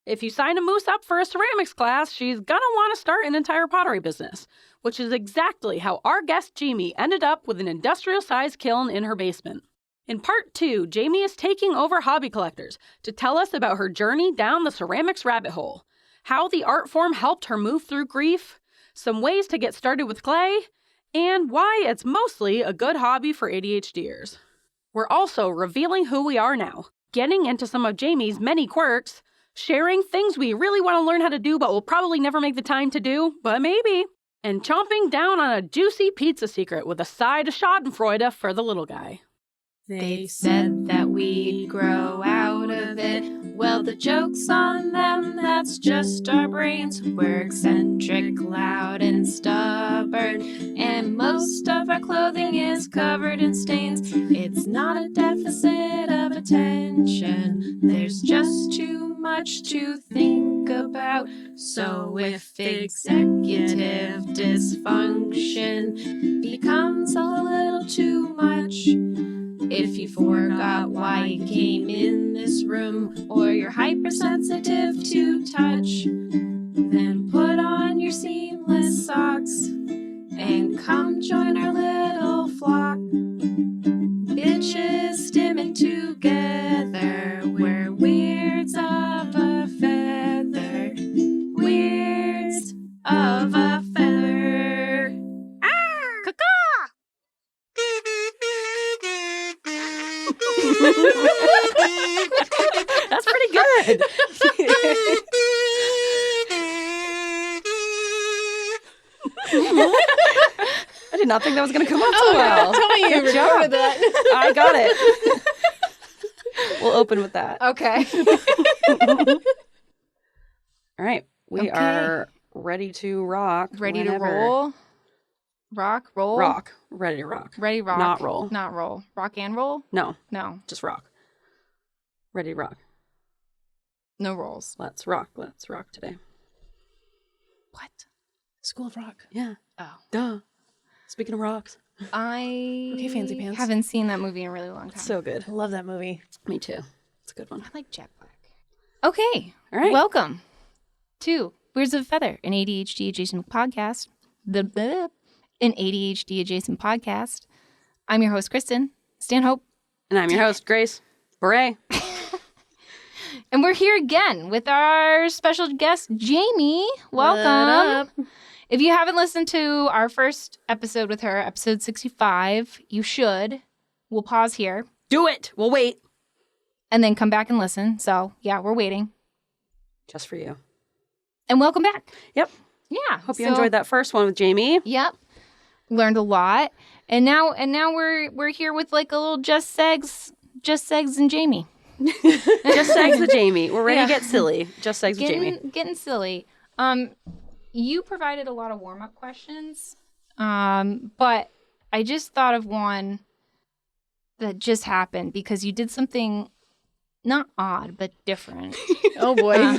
If you sign a moose up for a ceramics class, she's gonna want to start an entire pottery business, which is exactly how our guest Jami ended up with an industrial-sized kiln in her basement. In part 2, Jami is taking over Hobby Collectors to tell us about her journey down the ceramics rabbit hole, how the art form helped her move through grief, some ways to get started with clay, and why it's mostly a good hobby for ADHDers. We're also revealing who we are now, getting into some of Jami's many quirks, sharing things we really want to learn how to do but will probably never make the time to do, but maybe, and chomping down on a juicy pizza secret with a side of schadenfreude for the little guy. They said that we'd grow out of it. Well, the joke's on them, that's just our brains. We're eccentric, loud, and stubborn, and most of our clothing is covered in stains. It's not a deficit of attention, there's just too much to think about. So if executive dysfunction becomes a little too much, if you forgot why you came in this room, or you're hypersensitive to touch, then put on your seamless socks and come join our little flock. Bitches stimming together, we're weirds of a feather, weirds of a feather. Ah! Caw-caw! That's pretty good. I did not think that was going to come out so well. Tell me you recorded that. I got it. We'll open with that. Okay. All right. We are ready to rock. Ready whenever. to roll? Rock, roll? Rock. Ready to rock. Ready, rock. Not roll. Not roll. Rock and roll? No. No. Just rock. Ready to rock. No rolls. Let's rock. Let's rock today. What? School of Rock. Yeah. Oh. Duh. Speaking of rocks. Okay, Fancy Pants. haven't seen that movie in a really long time. So good. I love that movie. Me too. It's a good one. I like Jack Black. Okay. All right. Welcome to Birds of a Feather, an ADHD-adjacent podcast. An ADHD-adjacent podcast. I'm your host, Kristen Stanhope. And I'm your host, Grace Beret. And we're here again with our special guest, Jami. Welcome. If you haven't listened to our first episode with her, episode 65, you should. We'll pause here. Do it. We'll wait. And then come back and listen. So, yeah, we're waiting. Just for you. And welcome back. Yep. Yeah. Hope you enjoyed that first one with Jami. Yep. Learned a lot. And now we're here with like a little Just Segs and Jami. Just Segs with Jami. We're ready to get silly. Just Segs with Jami. Getting silly. You provided a lot of warm-up questions, but I just thought of one that just happened because you did something not odd, but different. Oh, boy.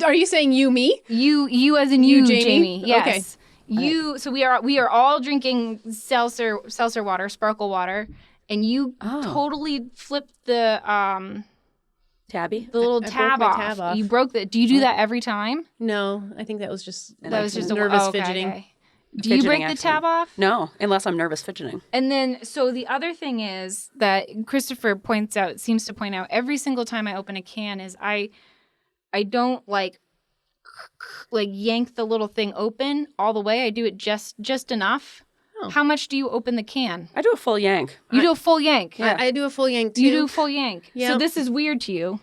Are you saying you, me? You as in you, Jami? Jamie. Yes. Okay. You. So we are all drinking seltzer water, sparkle water, and you totally flipped the Tabby. the little I tab, broke off. my tab off. You broke the. Do you do that every time? No, I think that was just That was just a nervous okay, fidgeting. okay. Do you break the tab off? No, unless I'm nervous fidgeting. And then, so the other thing is that Christopher seems to point out every single time I open a can is I don't like yank the little thing open all the way. I do it just enough. Oh. How much do you open the can? I do a full yank. You do a full yank. Yeah. I do a full yank too. You do a full yank. Yep. So this is weird to you.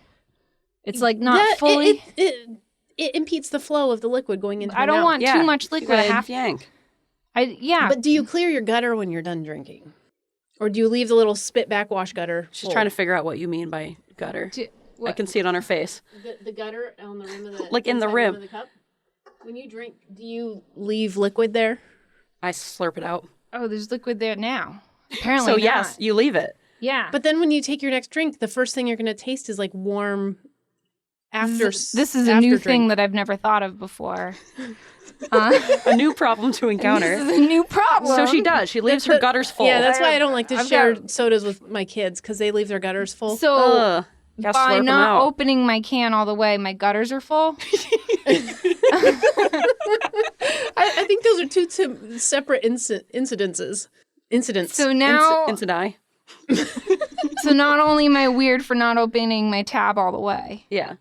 It's like not fully. It impedes the flow of the liquid going into. I don't want Yeah. too much You liquid. got a half yank. But do you clear your gutter when you're done drinking, or do you leave the little spit backwash gutter? She's trying to figure out what you mean by gutter. What? I can see it on her face. The gutter on the rim of the Like in the inside rim. of the cup. When you drink, do you leave liquid there? I slurp it out. Oh, there's liquid there now. Apparently So not. yes, you leave it. Yeah. But then when you take your next drink, the first thing you're going to taste is like warm This is a new thing that I've never thought of before. A new problem to encounter. This is a new problem. So she does. She leaves her gutters full. Yeah, that's why I don't like to I've share got- sodas with my kids because they leave their gutters full. So Gotta by slurp 'em not out. opening my can all the way, my gutters are full. I think those are two separate incidents. So now, Incident. so not only am I weird for not opening my tab all the way, Yeah.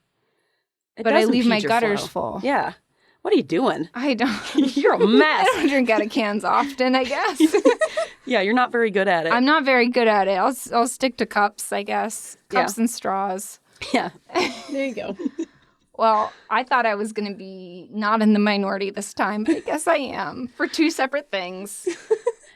It but I does leave my impede your gutters flow. full. Yeah. What are you doing? I don't. You're a mess. I don't drink out of cans often, I guess. Yeah, you're not very good at it. I'm not very good at it. I'll stick to cups, I guess. Cups and straws. Yeah. There you go. Well, I thought I was going to be not in the minority this time, but I guess I am for two separate things.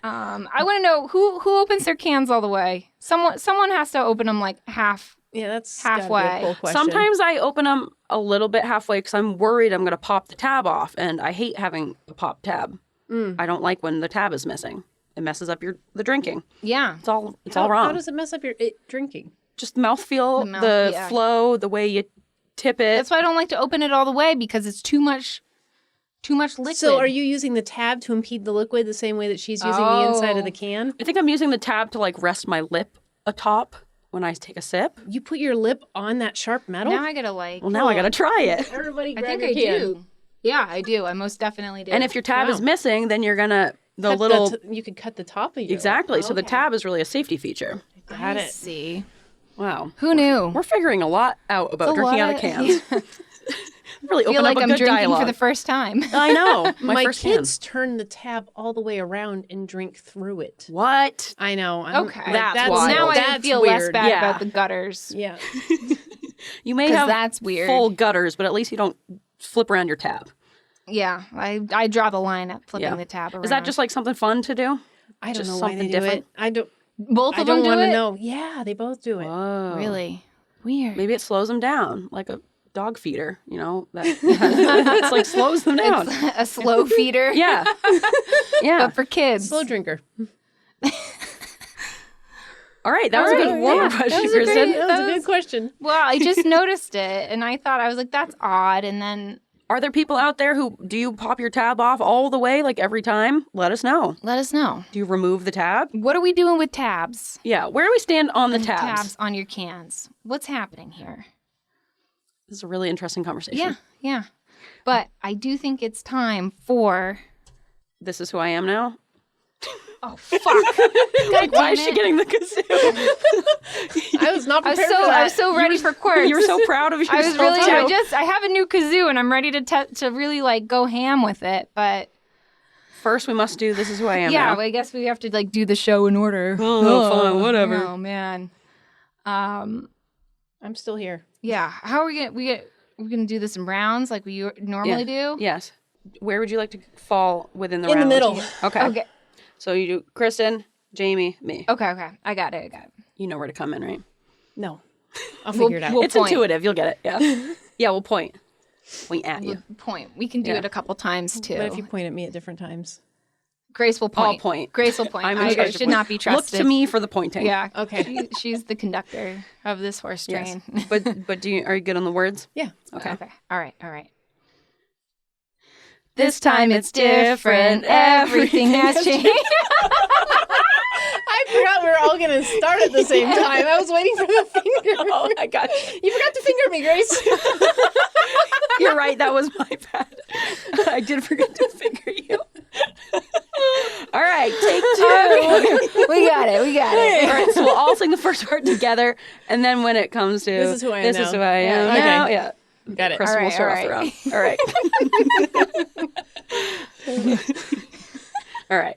I want to know who opens their cans all the way. Someone has to open them like half. Yeah, that's halfway. gotta be a poll question. Sometimes I open them a little bit halfway because I'm worried I'm going to pop the tab off, and I hate having a pop tab. I don't like when the tab is missing. It messes up the drinking. Yeah. It's all wrong. How does it mess up your drinking? Just mouthfeel, yeah. flow, the way you tip it. That's why I don't like to open it all the way because it's too much liquid. So are you using the tab to impede the liquid the same way that she's using the inside of the can? I think I'm using the tab to like rest my lip atop when I take a sip. You put your lip on that sharp metal? Now I gotta like. Well, now I got to try it. Everybody I grab think your I can. do. Yeah, I do. I most definitely do. And if your tab is missing, then you're going to, You could cut the top of your exactly. lip. So the tab is really a safety feature. Got I it. see. Wow. Who knew? We're figuring a lot out about It's a drinking lot out of cans. Really I feel open like up a I'm good drinking dialogue. for the first time. I know. My first kids turn the tab all the way around and drink through it. can. What? I know. Okay. That's wild. Now I That's feel less weird. bad Yeah. about the gutters. Yeah. You may 'Cause have that's weird. full gutters, but at least you don't flip around your tab. Yeah, I draw the line at flipping Yeah. the tab around. Is that just like something fun to do? I don't Just know why they something do different? it. I don't. both I of them don't do want to it? know. Yeah, they both do it. Whoa. Really weird. Maybe it slows them down, like a dog feeder, you know? That it's like slows them down. It's a slow feeder. Yeah. Yeah. But for kids. Slow drinker. All right. That was a good warm-up Yeah, question, that was a Kristen. great- That was a good question. Well, I just noticed it, and I thought, I was like, that's odd. And then Are there people out there who do you pop your tab off all the way, like every time? Let us know. let us know. Do you remove the tab? What are we doing with tabs? Yeah. Where do we stand on the And tabs? tabs on your cans. What's happening here? This is a really interesting conversation. Yeah, yeah. But I do think it's time for... This is who I am now. Oh, fuck. God Why is damn she it. getting the kazoo? I was not I prepared for that. was so ready for Quirks. You were so proud of yourself. I was really, too. I have a new kazoo and I'm ready to really like go ham with it. But First, we must do This Is Who I Am yeah, now. I guess we have to like do the show in order. Oh, fine, whatever. Oh man. I'm still here. Yeah. How are we're gonna do this in rounds like we normally do? Yes. Where would you like to fall within the In the round? middle. Okay. Okay. So you do Kristen, Jamie, me. Okay. I got it. You know where to come in, right? No. I'll figure it out. we'll It's point. intuitive. You'll get it. Yeah. Yeah, we'll point. Point at you. Point. We can do Yeah. it a couple times too. But if you point at me at different times. Grace will point. I'll point. Grace will point. I'm in I charge of should point. not be trusted. Look to me for the pointing. Yeah. Okay. She's the conductor of this horse Yes. train. But are you good on the words? Yeah. Okay. All right. This time it's different. Everything has changed. I forgot we were all going to start at the same time. I was waiting for the finger. Oh my gosh. You forgot to finger me, Grace. You're right. That was my bad. I did forget to finger you. All right. Take two. We got it. All right. So we'll all sing the first part together. And then when it comes to This is who I am This now. is who I am Yeah, okay. now. Yeah. Got it. Kristen will All start right, off the round. All right. All right.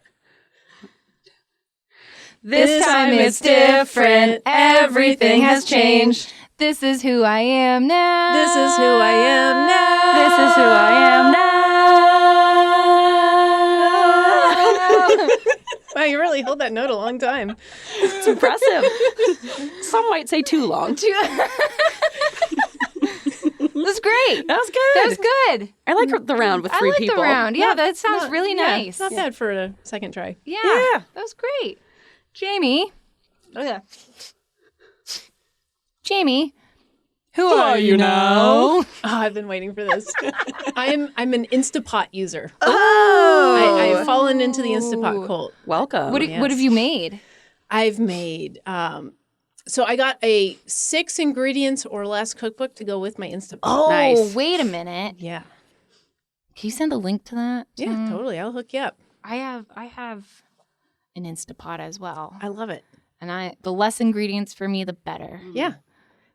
This time it's different. Everything has changed. This is who I am now. This is who I am now. This is who I am now. Wow, you really held that note a long time. It's impressive. Some might say too long. That's great. That was good. That was good. I like the round with three I like people. the round. Yeah, that sounds Not- really yeah, nice. Not bad for a second try. Yeah, Yeah. that was great. Jamie. Oh yeah. Jamie. Who are you now? Oh, I've been waiting for this. I'm an Instapot user. Oh. I have fallen into the Instapot cult. Welcome. What have you made? I've made So I got a 6 ingredients or less cookbook to go with my Instant Pot. Oh, Nice. wait a minute. Yeah. Can you send a link to that? Yeah, totally. I'll hook you up. I have an Instapot as well. I love it. And the less ingredients for me, the better. Yeah.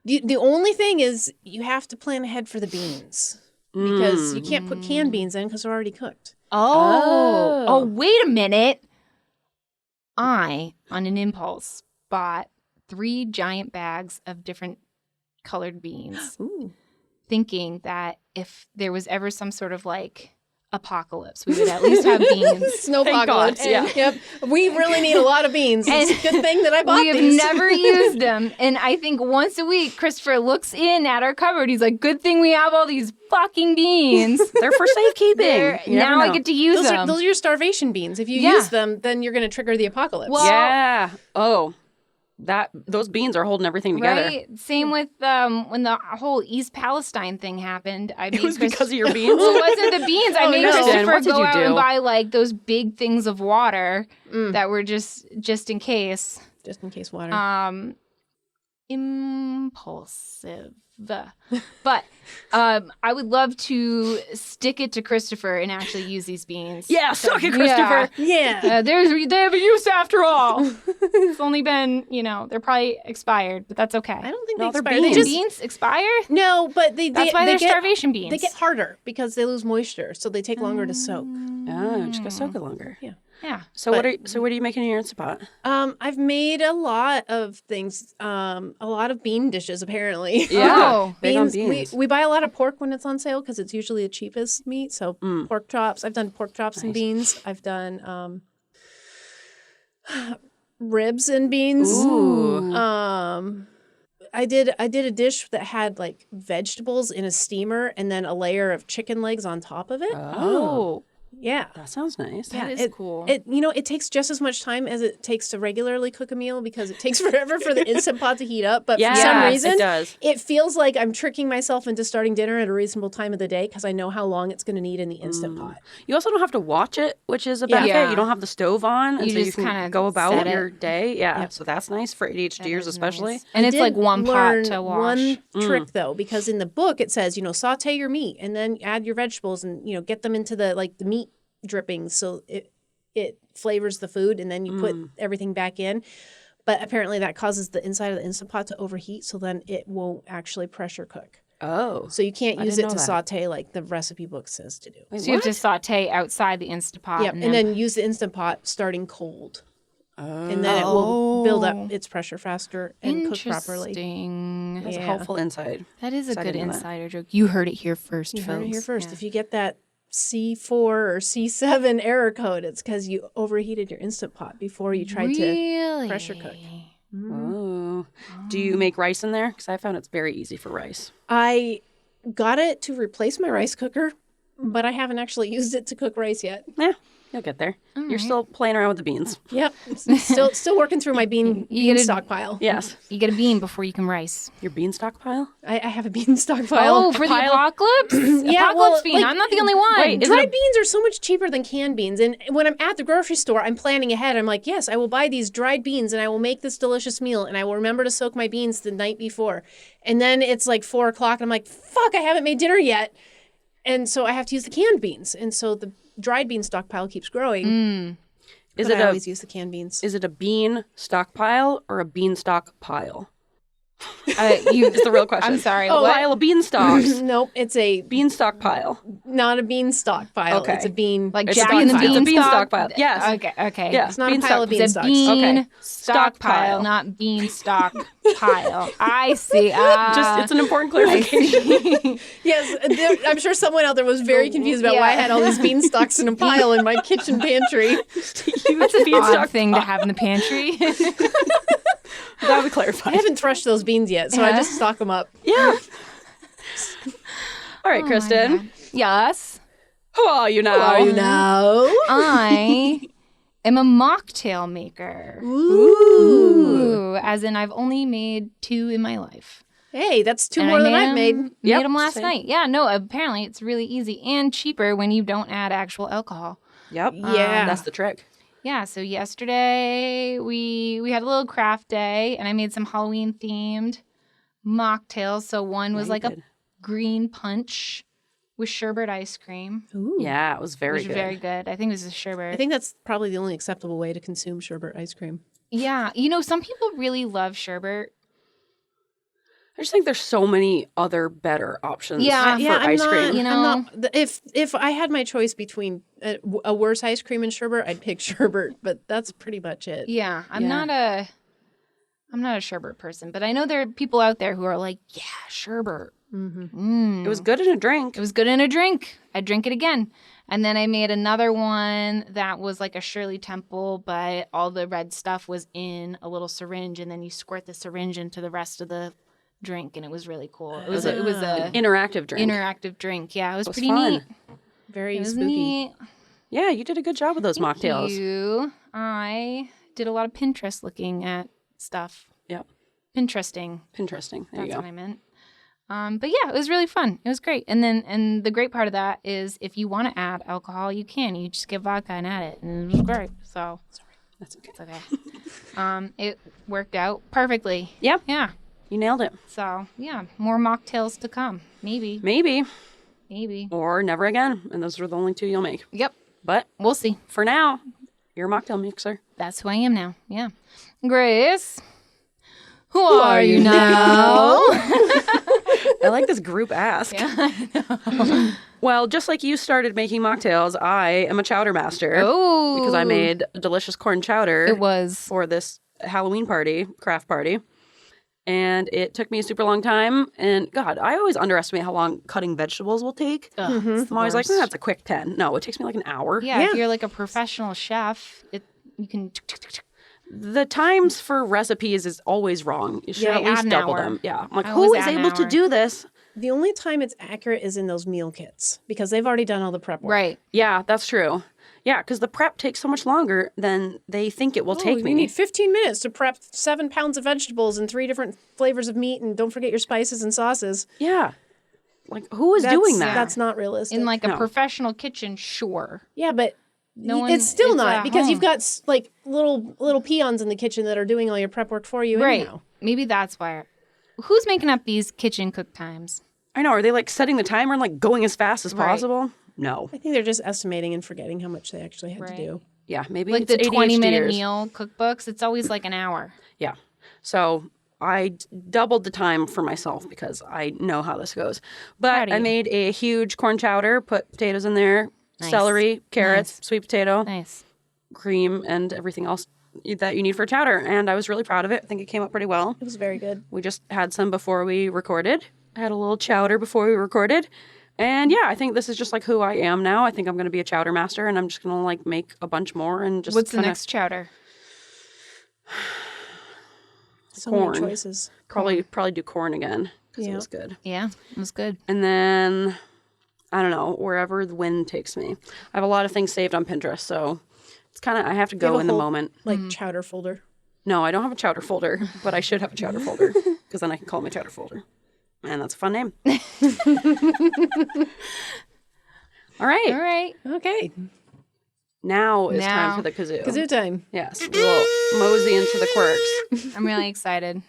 The only thing is you have to plan ahead for the beans because you can't put canned beans in because they're already cooked. Oh, wait a minute. I, on an impulse, bought 3 giant bags of different colored beans, thinking that if there was ever some sort of like apocalypse, we would at least have beans. Snowpocalypse. Yeah. Yep. We really need a lot of beans. It's a good thing that I bought these. We have never used them. And I think once a week, Christopher looks in at our cupboard. He's like, good thing we have all these fucking beans. They're for safekeeping. Now I get to use them. Those are your starvation beans. If you use them, then you're going to trigger the apocalypse. Well, yeah. Oh. Those beans are holding everything together. Right. Same with when the whole East Palestine thing happened. I made because of your beans? Well, it wasn't the beans. I made Christopher go out and buy like those big things of water that were just in case. Just in case water. Impulsive. But I would love to stick it to Christopher and actually use these beans. Yeah, suck it, Christopher. Yeah. They have a use after all. It's only been, they're probably expired, but that's okay. I don't think No, they they're expire. Beans expire? No, but that's why they're starvation beans. They get harder because they lose moisture, so they take longer to soak. Oh, just gotta soak it longer. Yeah. So what are you making in your Instant Pot? I've made a lot of things. A lot of bean dishes apparently. Yeah. Big on beans. We buy a lot of pork when it's on sale because it's usually the cheapest meat. So pork chops. I've done pork chops and beans. I've done ribs and beans. Ooh. I did a dish that had like vegetables in a steamer and then a layer of chicken legs on top of it. Oh. Yeah. That sounds nice. That is cool. It takes just as much time as it takes to regularly cook a meal because it takes forever for the Instant Pot to heat up. But for some reason, it does. It feels like I'm tricking myself into starting dinner at a reasonable time of the day because I know how long it's going to need in the Instant Pot. You also don't have to watch it, which is a benefit. Yeah. You don't have the stove on, and You so you just can kinda go about set your it. day. Yeah, so that's nice for ADHDers especially. Nice. And it's like one pot to wash. One trick though, because in the book it says, saute your meat and then add your vegetables and get them into the meat drippings so it flavors the food and then you put everything back in. But apparently that causes the inside of the Instant Pot to overheat, so then it won't actually pressure cook. Oh. So you can't use it to that. saute like the recipe book says to do. Wait, So you have to saute outside the Instant Pot. Yep, and then use the Instant Pot starting cold. And then it will build up its pressure faster and cook properly. Interesting. That's a helpful insight. That is a I good didn't know that. insider joke. You heard it here first, You folks. heard it here first. If you get that C4 or C7 error code, it's because you overheated your Instant Pot before you tried to pressure cook. Oh. Do you make rice in there? Because I found it's very easy for rice. I got it to replace my rice cooker, but I haven't actually used it to cook rice yet. Yeah, you'll get there. You're still playing around with the beans. Yep. Still working through my bean stockpile. Yes. You get a bean before you can rice. Your bean stockpile? I have a bean stockpile. Oh, for the apocalypse? Yeah, Apocalypse bean. I'm not the only one. Wait, Dried beans are so much cheaper than canned beans. And when I'm at the grocery store, I'm planning ahead. I'm like, yes, I will buy these dried beans and I will make this delicious meal and I will remember to soak my beans the night before. And then it's like 4:00 and I'm like, fuck, I haven't made dinner yet. And so I have to use the canned beans. And so the dried bean stockpile keeps growing. I always use the canned beans. Is it a bean stockpile or a beanstalk pile? It's the real question. I'm sorry. Oh, what? pile of beanstalks. Nope, it's a Beanstalk pile. not a bean stockpile. Okay. It's a bean Like It's Jack a and the bean- it's a Beanstalk? beanstalk pile. Yes. Okay. Yeah. It's not a pile of bean It's a stalks. bean Okay. stock Stockpile. pile, not bean stock pile. I see. It's an important clarification. Yes, I'm sure someone out there was very confused about why I had all these bean stalks in a pile in my kitchen pantry. That's a odd thing to have in the pantry. That would clarify. I haven't threshed those beans yet, so I just stock them up. Yeah. All right, Kristen. Yes. Who are you now? Are you now? I am a mocktail maker. Ooh. As in, I've only made 2 in my life. Hey, that's 2 And more I than I've made. Made them last same. night. Yeah, no, apparently it's really easy and cheaper when you don't add actual alcohol. Yep. Yeah. That's the trick. Yeah, so yesterday we had a little craft day, and I made some Halloween themed mocktails. So one was like a green punch with sherbet ice cream. Ooh. Yeah, it was very good. Very good. I think it was a sherbet. I think that's probably the only acceptable way to consume sherbet ice cream. Yeah, some people really love sherbet. I just think there's so many other better options for ice cream. If I had my choice between a worse ice cream and sherbet, I'd pick sherbet, but that's pretty much it. Yeah, I'm not a sherbet person, but I know there are people out there who are like, yeah, sherbet. It was good in a drink. It was good in a drink. I'd drink it again. And then I made another one that was like a Shirley Temple, but all the red stuff was in a little syringe, and then you squirt the syringe into the rest of the drink, and it was really cool. It was a interactive drink. Interactive drink. Yeah, it was pretty fun. neat. Very spooky. Neat. Yeah, you did a good job with those mocktails. Thank you. I did a lot of Pinterest looking at stuff. Yep. Pinteresting. There That's you go. what I meant. But yeah, it was really fun. It was great. And the great part of that is if you want to add alcohol, you can. You just get vodka and add it, and it was great. So That's okay. it's okay. It worked out perfectly. Yeah. Yeah. You nailed it. So yeah, more mocktails to come. Maybe. Maybe. Or never again. And those were the only two you'll make. Yep. But We'll see. for now, you're a mocktail mixer. That's who I am now. Yeah. Grace, who are you now? I like this group ask. Yeah, I know. Well, just like you started making mocktails, I am a chowder master. Oh. Because I made a delicious corn chowder It was. for this Halloween craft party. And it took me a super long time. And God, I always underestimate how long cutting vegetables will take. Ugh, it's the I'm always like, worst. that's a quick 10. No, it takes me like an hour. Yeah, if you're like a professional chef, you can. The times for recipes is always wrong. You should Yeah, at least add an double hour. them. Yeah. I'm like, I who always is add an able to hour. do this? The only time it's accurate is in those meal kits because they've already done all the prep work. Right. Yeah, that's true. Yeah, because the prep takes so much longer than they think it will take me. You need 15 minutes to prep 7 pounds of vegetables and 3 different flavors of meat, and don't forget your spices and sauces. Yeah. Like, who is doing that? That's not realistic. In like a No. professional kitchen, sure. Yeah, but No it's still it's not at because home. you've got like little peons in the kitchen that are doing all your prep work for you Right. anyhow. Maybe that's why. Who's making up these kitchen cook times? I know. Are they like setting the timer and like going as fast as Right. possible? No. I think they're just estimating and forgetting how much they actually had to do. Yeah, maybe Like it's the 20-minute ADHDers. meal cookbooks, it's always like an hour. Yeah. So I doubled the time for myself because I know how this goes. Proud But of I you. made a huge corn chowder, put potatoes in there, Nice. celery, carrots, Nice. sweet potato, Nice. cream, and everything else that you need for chowder. And I was really proud of it. I think it came out pretty well. It was very good. We just had some before we recorded. I had a little chowder before we recorded. And yeah, I think this is just like who I am now. I think I'm going to be a chowder master, and I'm just going to like make a bunch more and just What's the kinda next chowder? So corn. many choices. Probably do corn again because Yeah. it was good. Yeah, it was good. And then I don't know, wherever the wind takes me. I have a lot of things saved on Pinterest, so it's kind of I have to You go have a in the whole, moment. Like chowder folder. No, I don't have a chowder folder, but I should have a chowder folder because then I can call it my chowder folder. And that's a fun name. All right. All right. Okay. Now is time Now. for the kazoo. Kazoo time. Yes. We will mosey into the quirks. I'm really excited.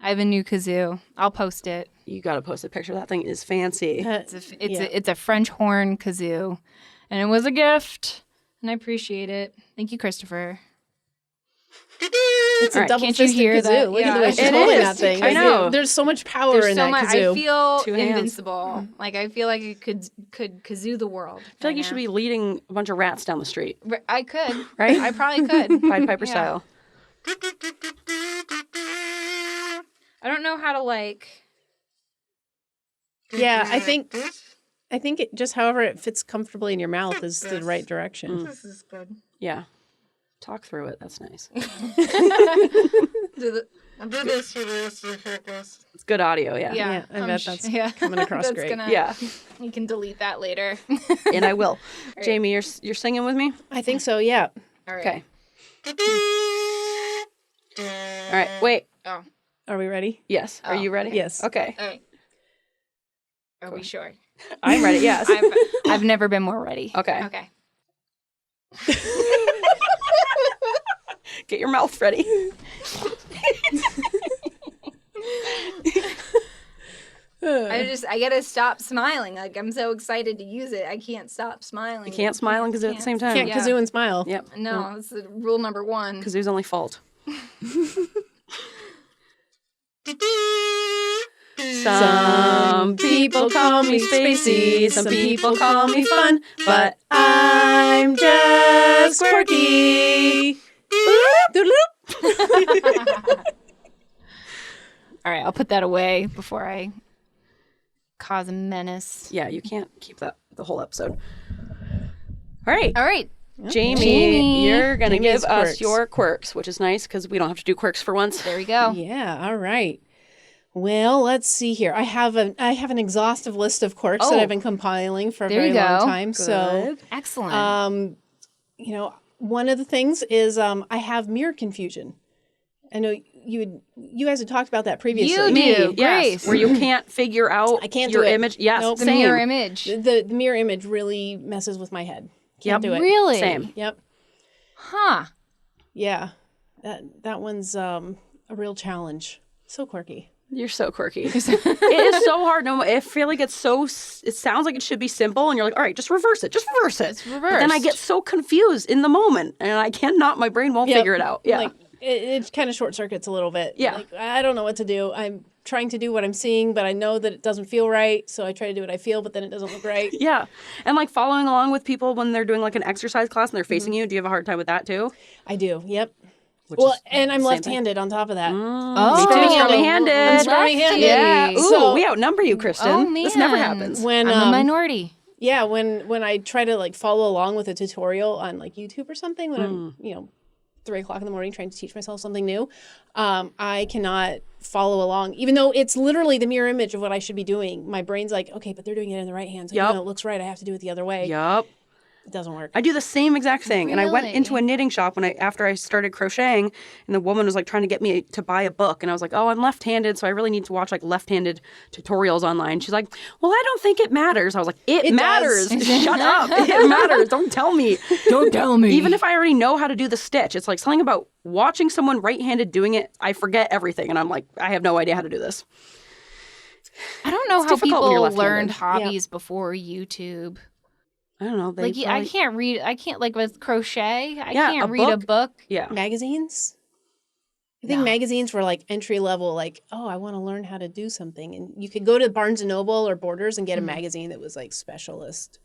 I have a new kazoo. I'll post it. You got to post a picture. That thing is fancy. It's a French horn kazoo, and it was a gift, and I appreciate it. Thank you, Christopher. It's All a right, double can't you fisted hear kazoo. that? Look at the way Yeah. she's It holding is. that thing. I know. There's so much power There's in so that much. kazoo. I feel 2 hands. invincible. Like I feel like I could kazoo the world. I feel like you should be leading a bunch of rats down the street, I could. right? I probably could. Pied Piper Yeah. style. I don't know how to like. Yeah, I think it just however it fits comfortably in your mouth is the right direction. This is good. Yeah. Talk through it. That's nice. Do this for this. It's good audio, yeah. Yeah, I bet that's coming across that's great. Gonna, Yeah. You can delete that later. And I will. Jamie, you're singing with me? I think so, yeah. All right. Okay. All right. Wait. Oh. Are we ready? Yes. Are you ready? Yes. Okay. All right. Are we sure? I'm ready. Yes. I've never been more ready. Okay. Okay. Get your mouth ready. I gotta stop smiling. Like, I'm so excited to use it. I can't stop smiling. You can't smile and kazoo at the same time. Can't kazoo and smile. Yep. No, it's rule number 1. Kazoo's only fault. Some people call me spacey, some people call me fun, but I'm just quirky. All right, I'll put that away before I cause a menace. Yeah, you can't keep that the whole episode. All right. All right. Jamie, you're going to Jamie's give us quirks. your quirks, which is nice because we don't have to do quirks for once. There we go. Yeah, all right. Well, let's see here. I have an exhaustive list of quirks that I've been compiling for a There very you long go. time. So, Excellent. one of the things is I have mirror confusion. I know you guys had talked about that previously. You do. Yes, Grace. where you can't figure out I can't your do it. image. Yes, Nope. the same. mirror image. The mirror image really messes with my head. Can't do it. Really? Same. Yep. Huh. Yeah. That one's a real challenge. So quirky. You're so quirky. It is so hard. No, I feel like it sounds like it should be simple, and you're like, all right, just reverse it. Just reverse it. It's But then I reversed. get so confused in the moment, and I cannot. My brain won't Yep. figure it out. Yeah. Like it kind of short circuits a little bit. Yeah. Like, I don't know what to do. I'm trying to do what I'm seeing, but I know that it doesn't feel right. So I try to do what I feel, but then it doesn't look right. Yeah. And like following along with people when they're doing like an exercise class and they're facing you, do you have a hard time with that too? I do. Yep. Which Well, is and I'm same left-handed on top of that. Oh, Me too. Scrawny-handed. Scrawny-handed. I'm scrawny-handed. Yeah. Ooh, So- we outnumber you, Kristen. Oh, man. This never happens. When I'm a minority. yeah, when I try to like follow along with a tutorial on like YouTube or something, when I'm 3:00 in the morning trying to teach myself something new, I cannot follow along, even though it's literally the mirror image of what I should be doing. My brain's like, okay, but they're doing it in the right hand, so Yup. it looks right. I have to do it the other way. Yup. It doesn't work. I do the same exact thing. And I went Really? into a knitting shop after I started crocheting, and the woman was like trying to get me to buy a book. And I was like, oh, I'm left-handed, so I really need to watch like left-handed tutorials online. She's like, well, I don't think it matters. I was like, it matters. does. Shut up. It matters. Don't tell me. Don't tell me. Even if I already know how to do the stitch, it's like something about watching someone right-handed doing it. I forget everything. And I'm like, I have no idea how to do this. I don't know how difficult when you're people learned left-handed. hobbies before YouTube. I don't know. They Like, I can't read. I can't, like, with crochet, I Yeah, can't a read a book. book. Yeah. Magazines? I think magazines were like entry level, like, oh, I want to learn how to do something. And you could go to Barnes and Noble or Borders and get a magazine that was like specialist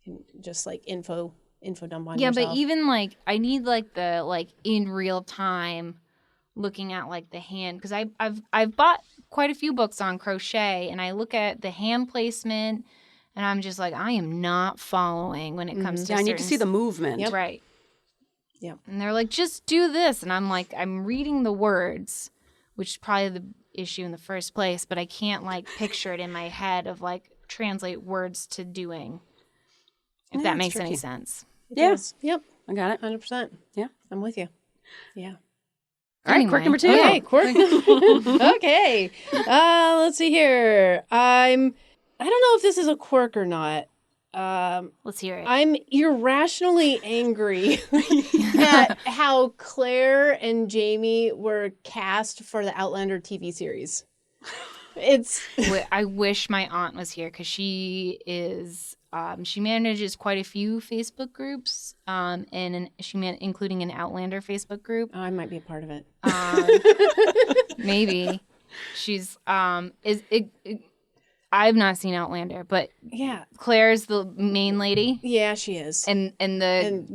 and just like info dump on Yeah, yourself. but even, like, I need, like, the, like, in real time looking at, like, the hand. Because I've bought quite a few books on crochet, and I look at the hand placement, and I'm just like, I am not following when it comes to Yeah, I need to certain see the movement. Yep. Right. Yep. And they're like, just do this. And I'm like, I'm reading the words, which is probably the issue in the first place, but I can't like picture it in my head of like translate words to doing, if that it's makes any tricky. sense. It Yeah. does. Yep. I got it. 100%. Yeah. I'm with you. Yeah. All right, quirk number 2. Okay, quirk. Okay. Let's see here. I don't know if this is a quirk or not. Let's hear it. I'm irrationally angry at how Claire and Jamie were cast for the Outlander TV series. It's I wish my aunt was here because she is. She manages quite a few Facebook groups, including an Outlander Facebook group. I might be a part of it. Maybe she's I've not seen Outlander, but Yeah. Claire's the main lady, Yeah, she is. And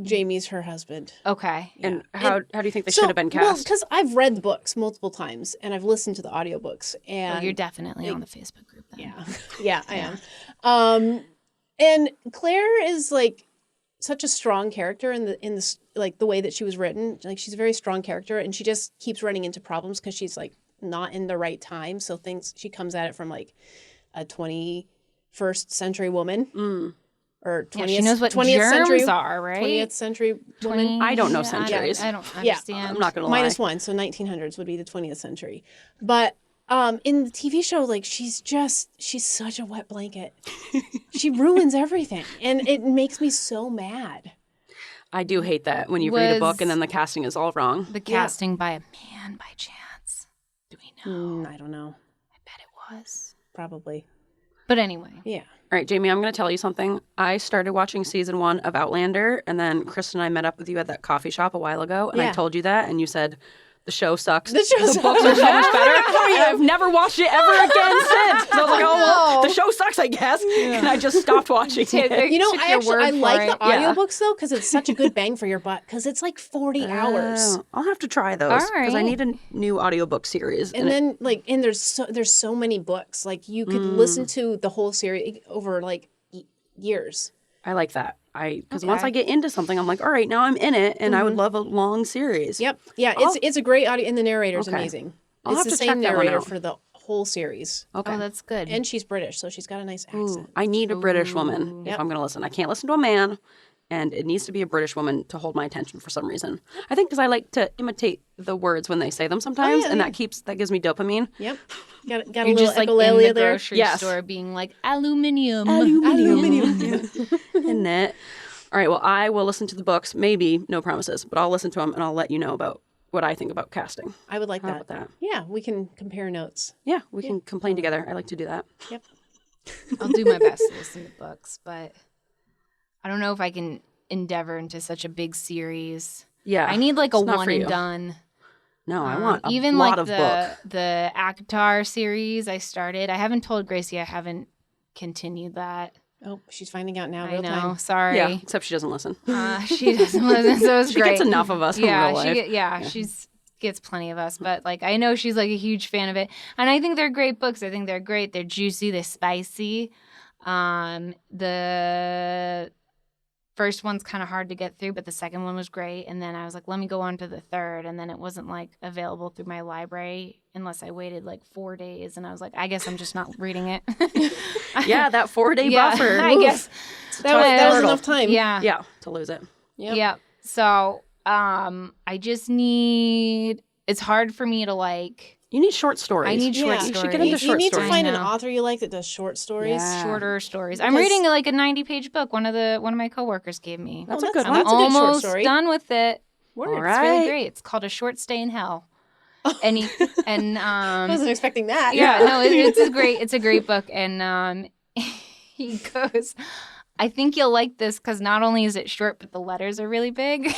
Jamie's her husband. okay. And how do you think they should have been cast? Well, because I've read the books multiple times and I've listened to the audiobooks. Oh, And you're definitely on the Facebook group then. Yeah. Yeah, I am. And Claire is like such a strong character in the like the way that she was written. Like she's a very strong character and she just keeps running into problems because she's like not in the right time. So she comes at it from like a 21st century woman. Or 20th, Yeah, she knows what 20th germs century are, right? 20th century woman. I don't know Yeah, centuries. I don't understand. I'm not going to lie. -1, so 1900s would be the 20th century. But in the TV show, like she's such a wet blanket. She ruins everything, and it makes me so mad. I do hate that when you read a book and then the casting is all wrong. The casting by a man by chance. Do we know? I don't know. I bet it was. Probably. But anyway. Yeah. All right, Jamie, I'm going to tell you something. I started watching season 1 of Outlander, and then Kristen and I met up with you at that coffee shop a while ago, and I told you that, and you said, the show sucks. The books are so much better. And I've never watched it ever again since. So I was like, well, the show sucks, I guess. Yeah. And I just stopped watching it. You know, I like the audiobooks, though, because it's such a good bang for your butt, because it's like 40 hours. I'll have to try those, because I need a new audiobook series. And then, there's so many books. Like, you could listen to the whole series over, years. I like that. Because once I get into something, I'm like, all right, now I'm in it, and I would love a long series. Yep. Yeah, it's a great audio, and the narrator's amazing. I'll it's have the to same check that one narrator out. for the whole series. Okay. Oh, that's good. And she's British, so she's got a nice accent. I need a British woman if I'm going to listen. I can't listen to a man, and it needs to be a British woman to hold my attention for some reason. I think because I like to imitate the words when they say them sometimes, and that gives me dopamine. Yep. Got a You're little just in echolalia the there. grocery store being like, aluminium. Isn't it? All right, well, I will listen to the books. Maybe, no promises, but I'll listen to them, and I'll let you know about what I think about casting. I would like How that. about that? Yeah, we can compare notes. Yeah, we can complain together. I like to do that. Yep. I'll do my best to listen to books, but I don't know if I can endeavor into such a big series. Yeah. I need like a it's not one for and you. done. No, I want a even lot like of book. the Akatar series I started. I haven't told Gracie I haven't continued that. Oh, she's finding out now. I Real know. time. Sorry. Yeah, except she doesn't listen. She doesn't listen, so it's She great. gets enough of us in real life. She's gets plenty of us, but I know she's a huge fan of it, and I think they're great books. I think they're great. They're juicy. They're spicy. The first one's kind of hard to get through, but the second one was great. And then I was like, let me go on to the third, and then it wasn't available through my library unless I waited 4 days, and I was like, I guess I'm just not reading it. Yeah, that 4-day buffer. I guess that was enough time. Yeah, to lose it. Yep. Yeah. So I just need. It's hard for me to You need short stories. I need short stories. You should get into You short need stories. to find an I know. author you like that does short stories. Yeah. Shorter stories. I'm reading a 90-page book. One of my coworkers gave me. That's a good I'm one. That's a good short almost story. done with it. All It's right. really great. It's called A Short Stay in Hell. And I wasn't expecting that. it's a great book. And he goes, I think you'll like this because not only is it short, but the letters are really big.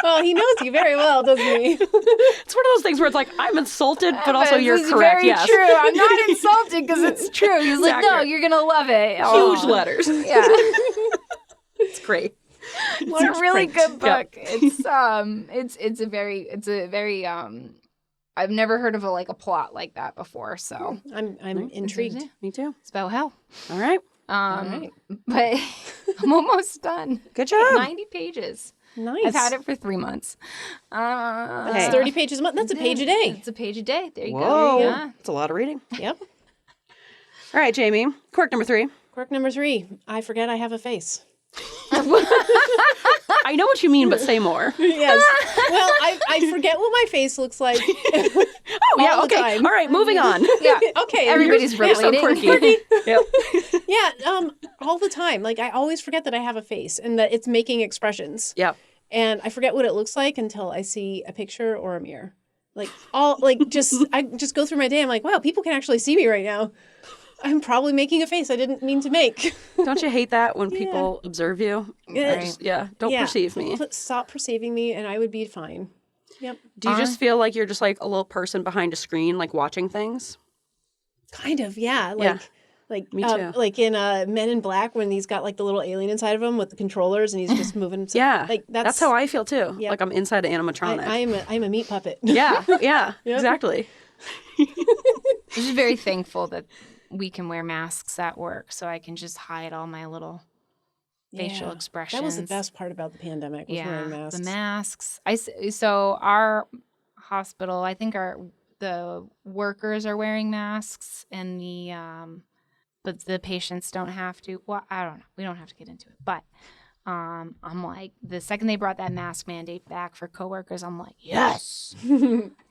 Well, he knows you very well, doesn't he? It's one of those things where it's I'm insulted, but also you're it's correct. Very Yes. true. I'm not insulted because it's true. He's like, no, accurate. you're gonna love it. Huge letters. Yeah. It's great. It's a really good book. Yeah. It's a very I've never heard of a plot like that before, so I'm intrigued. Me too. it's about hell. All right. But I'm almost done. Good job. 90 pages. Nice. I've had it for 3 months. That's 30 pages a month. That's a page a day. It's a page a day. There you Whoa. go. Yeah. That's a lot of reading. Yep. All right, Jamie. Quirk number 3. Quirk number 3. I forget I have a face. I know what you mean, but say more. Yes. Well, I forget what my face looks like. Yeah, okay. All right, moving on. Yeah. Okay. Everybody's You're so relating. quirky. Yep. Yeah, all the time. I always forget that I have a face and that it's making expressions. Yep. And I forget what it looks like until I see a picture or a mirror. I just go through my day. I'm like, wow, people can actually see me right now. I'm probably making a face I didn't mean to make. Don't you hate that when people observe you? Don't perceive me. Stop perceiving me and I would be fine. Yep. Do you just feel like you're just a little person behind a screen, watching things? Kind of, yeah. Me too. In Men in Black when he's got the little alien inside of him with the controllers and he's just moving himself. Yeah. That's how I feel too. Yep. I'm inside an animatronic. I'm a meat puppet. Yeah, exactly. I'm just very thankful that we can wear masks at work so I can just hide all my little facial expressions. That was the best part about the pandemic was wearing masks. The masks. So our hospital, I think the workers are wearing masks and but the patients don't have to. Well, I don't know. We don't have to get into it. But I'm the second they brought that mask mandate back for coworkers, I'm like, yes.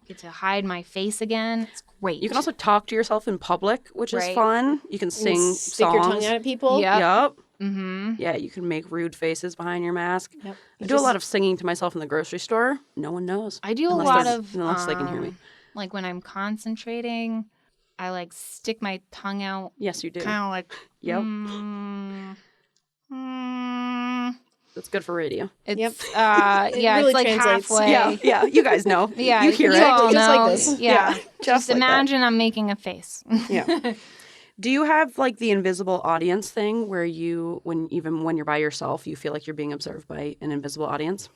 Get to hide my face again. It's great. You can also talk to yourself in public, which is fun. You can sing Stick songs. your tongue out at people. Yep. Mm-hmm. Yeah, you can make rude faces behind your mask. Yep. I do a lot of singing to myself in the grocery store. No one knows. I do unless they can hear me. Like when I'm concentrating, I like stick my tongue out. Yes, you do. Kind of like. Yep. That's good for radio. It's It really it's like translates. halfway. Yeah, you guys know. Yeah, you hear you it. all Just know. like this. Yeah, just like that. imagine I'm making a face. Yeah. Do you have like the invisible audience thing where you, when you're by yourself, you feel like you're being observed by an invisible audience?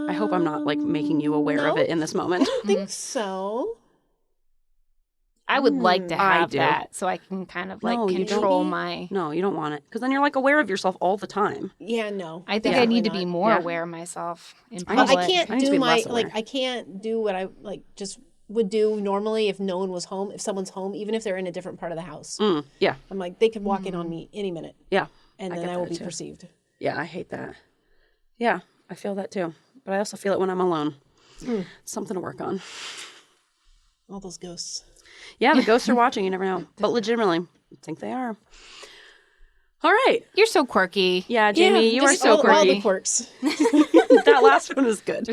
I hope I'm not like making you aware of it in this moment. I don't think so. I would like to I have do. that so I can kind of like No, you don't. control my. No, you don't want it. Because then you're like aware of yourself all the time. Yeah, no. I think Yeah. I need to be Definitely more Yeah. aware of myself in I public. know. I can't I need to do be my less aware. I can't do what I like just would do normally if no one was home. If someone's home, even if they're in a different part of the house, Yeah. I'm like they could walk in on me any minute, Yeah. and I then get I will that be too. perceived. Yeah, I hate that. Yeah, I feel that too. But I also feel it when I'm alone. Something to work on. All those ghosts. Yeah, the ghosts are watching. You never know. But legitimately, I think they are. All right. You're so quirky. Yeah, Jamie, you are just so all quirky. the quirks. That last one was good.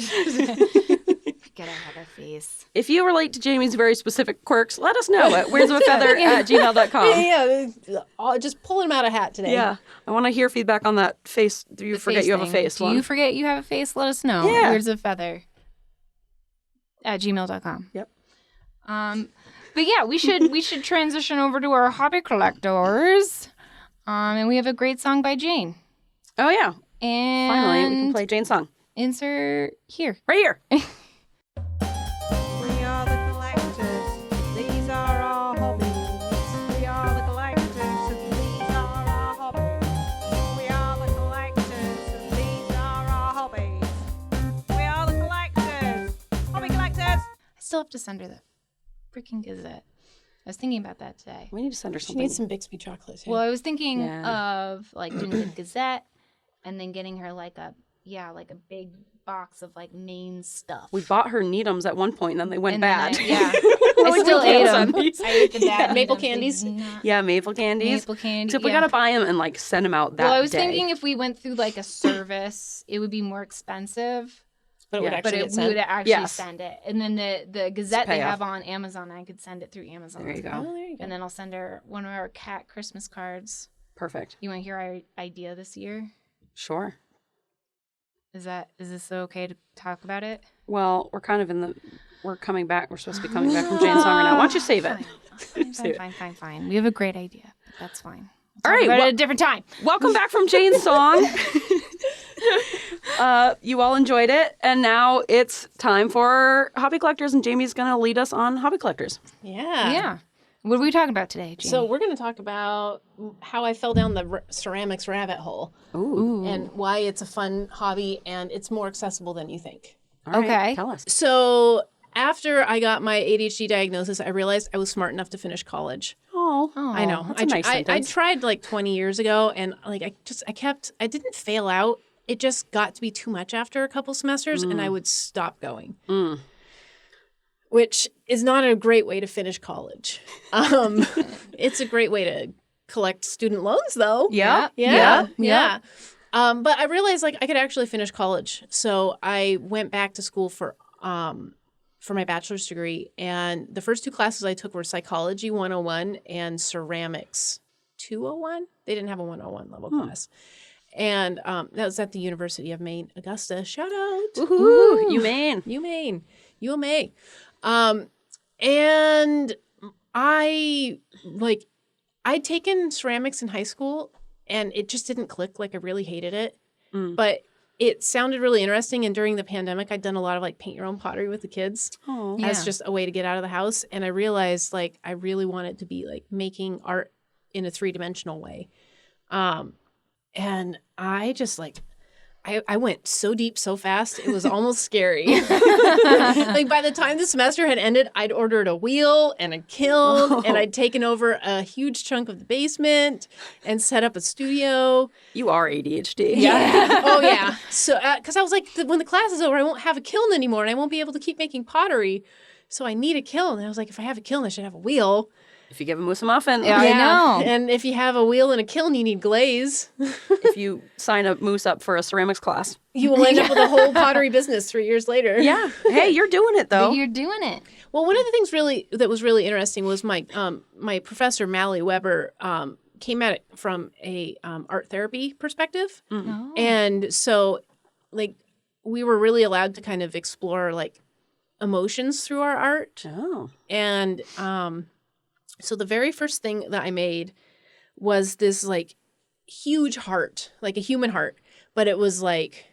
Get out of face. If you relate to Jamie's very specific quirks, let us know at weirdsofafeather@gmail.com. Just pulling them out of a hat today. Yeah, I want to hear feedback on that face. Do you forget you have a face Do one? you forget you have a face? Let us know. Yeah. Weirds of Feather at gmail.com. Yep. But yeah, we should transition over to our hobby collectors. And we have a great song by Jane. Oh, yeah. And Finally, we can play Jane's song. insert here. Right here. We are the collectors. These are our hobbies. We are the collectors, and these are our hobbies. We are the collectors, and these are our hobbies. We are the collectors. Hobby collectors. I still have to send her the freaking Gazette. I was thinking about that today. We need to send her She something. needs some Bixby chocolates. Well, I was thinking Yeah. of like doing the Gazette and then getting her like a big box of like Maine stuff. We bought her Needhams at one point, and then they went And bad. then I We still can't ate send them. these. I ate the bad Maple Needhams. candies? They did not- Yeah, maple candies. Maple candy. Except we yeah. gotta buy them and like send them out that Well, I was day. thinking if we went through like a service, it would be more expensive, but it would Yeah. actually but get we sent. would actually Yes. send it. And then the Gazette pay they off. have on Amazon, I could send it through Amazon. There you go. Oh, there you go. And then I'll send her one of our cat Christmas cards. Perfect. You want to hear our idea this year? Sure. Is this okay to talk about it? Well, we're kind of we're coming back. We're supposed to be coming back from Jane's song right now. Why don't you save it? Save it. Fine. We have a great idea. But that's fine. All Talk right. about it Well, at a different time. welcome back from Jane's song. You all enjoyed it, and now it's time for hobby collectors, and Jamie's going to lead us on hobby collectors. Yeah. Yeah. What are we talking about today, Jamie? So we're going to talk about how I fell down the ceramics rabbit hole Ooh. and why it's a fun hobby and it's more accessible than you think. All right, Okay. Tell us. So after I got my ADHD diagnosis, I realized I was smart enough to finish college. Oh, I know. That's a nice I sentence. tried like 20 years ago, and like I didn't fail out. It just got to be too much after a couple semesters, and I would stop going. Which is not a great way to finish college. It's a great way to collect student loans, though. Yeah. Yeah. But I realized like I could actually finish college, so I went back to school for my bachelor's degree, and the first two classes I took were Psychology 101 and Ceramics 201. They didn't have a 101 level class. And that was at the University of Maine, Augusta. Shout out. Woohoo! You mean? UMA. And I'd taken ceramics in high school, and it just didn't click. Like, I really hated it. But it sounded really interesting. And during the pandemic, I'd done a lot of like paint your own pottery with the kids Oh. Yeah. as just a way to get out of the house. And I realized like I really wanted to be like making art in a 3-dimensional way. And I just like, I went so deep so fast, it was almost scary. Like by the time the semester had ended, I'd ordered a wheel and a kiln, and I'd taken over a huge chunk of the basement and set up a studio. You are ADHD. Yeah. Oh, yeah. So, because I was like, when the class is over, I won't have a kiln anymore, and I won't be able to keep making pottery. So I need a kiln. And I was like, if I have a kiln, I should have a wheel. If you give a moose a muffin, Yeah. I know. And if you have a wheel and a kiln, you need glaze. if you sign a moose up for a ceramics class. You will end up with a whole pottery business 3 years later. Yeah. Hey, you're doing it, though. But you're doing it. Well, one of the things that was really interesting was my my professor, Mally Weber, came at it from a art therapy perspective. Oh. And so, like, we were really allowed to kind of explore, like, emotions through our art. Oh. And so the very first thing that I made was this, like, huge heart, like a human heart, but it was, like,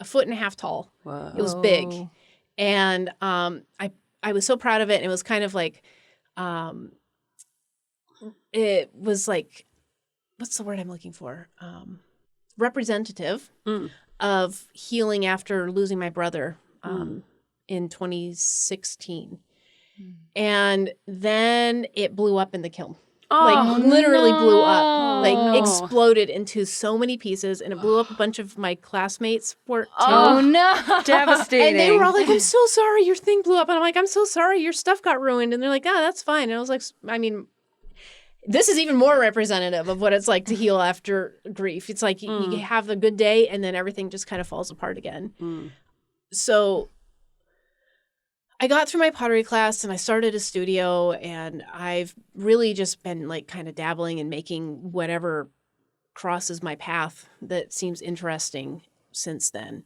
1.5 feet tall. Whoa. It was big. And I was so proud of it. And it was kind of like, it was like, what's the word I'm looking for? Representative of healing after losing my brother in 2016. And then it blew up in the kiln. Like, literally blew up. Like, exploded into so many pieces, and it blew up a bunch of my classmates' work, too. Oh, no. Devastating. And they were all like, I'm so sorry your thing blew up. And I'm like, I'm so sorry your stuff got ruined. And they're like, oh, that's fine. And I was like, I mean, this is even more representative of what it's like to heal after grief. It's like you have a good day, and then everything just kind of falls apart again. So I got through my pottery class and I started a studio, and I've really just been like kind of dabbling and making whatever crosses my path that seems interesting since then.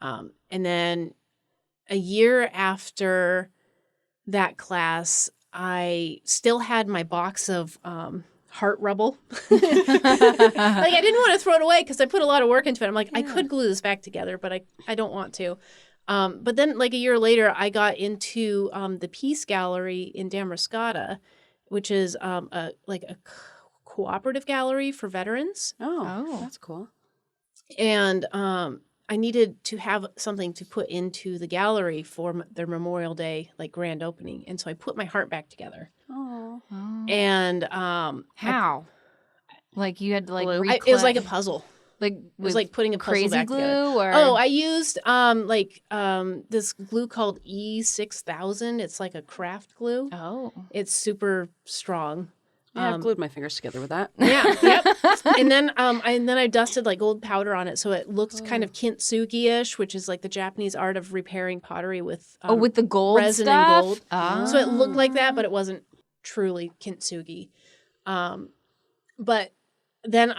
And then a year after that class, I still had my box of heart rubble. Like, I didn't want to throw it away because I put a lot of work into it. I'm like, I could glue this back together, but I don't want to. But then, like, a year later, I got into the Peace Gallery in Damariscotta, which is a cooperative gallery for veterans. Oh, that's cool. And I needed to have something to put into the gallery for their Memorial Day, like, grand opening. And so I put my heart back together. Oh. And How? Like, you had to, like, it was like a puzzle. Like, It was like putting a puzzle crazy back glue together. or Oh, I used this glue called E6000. It's like a craft glue. Oh. It's super strong. Yeah, I've glued my fingers together with that. Yeah, yep. And then I dusted like gold powder on it, so it looked kind of kintsugi-ish, which is like the Japanese art of repairing pottery with with the gold resin stuff? and gold. Oh. So it looked like that, but it wasn't truly kintsugi. But then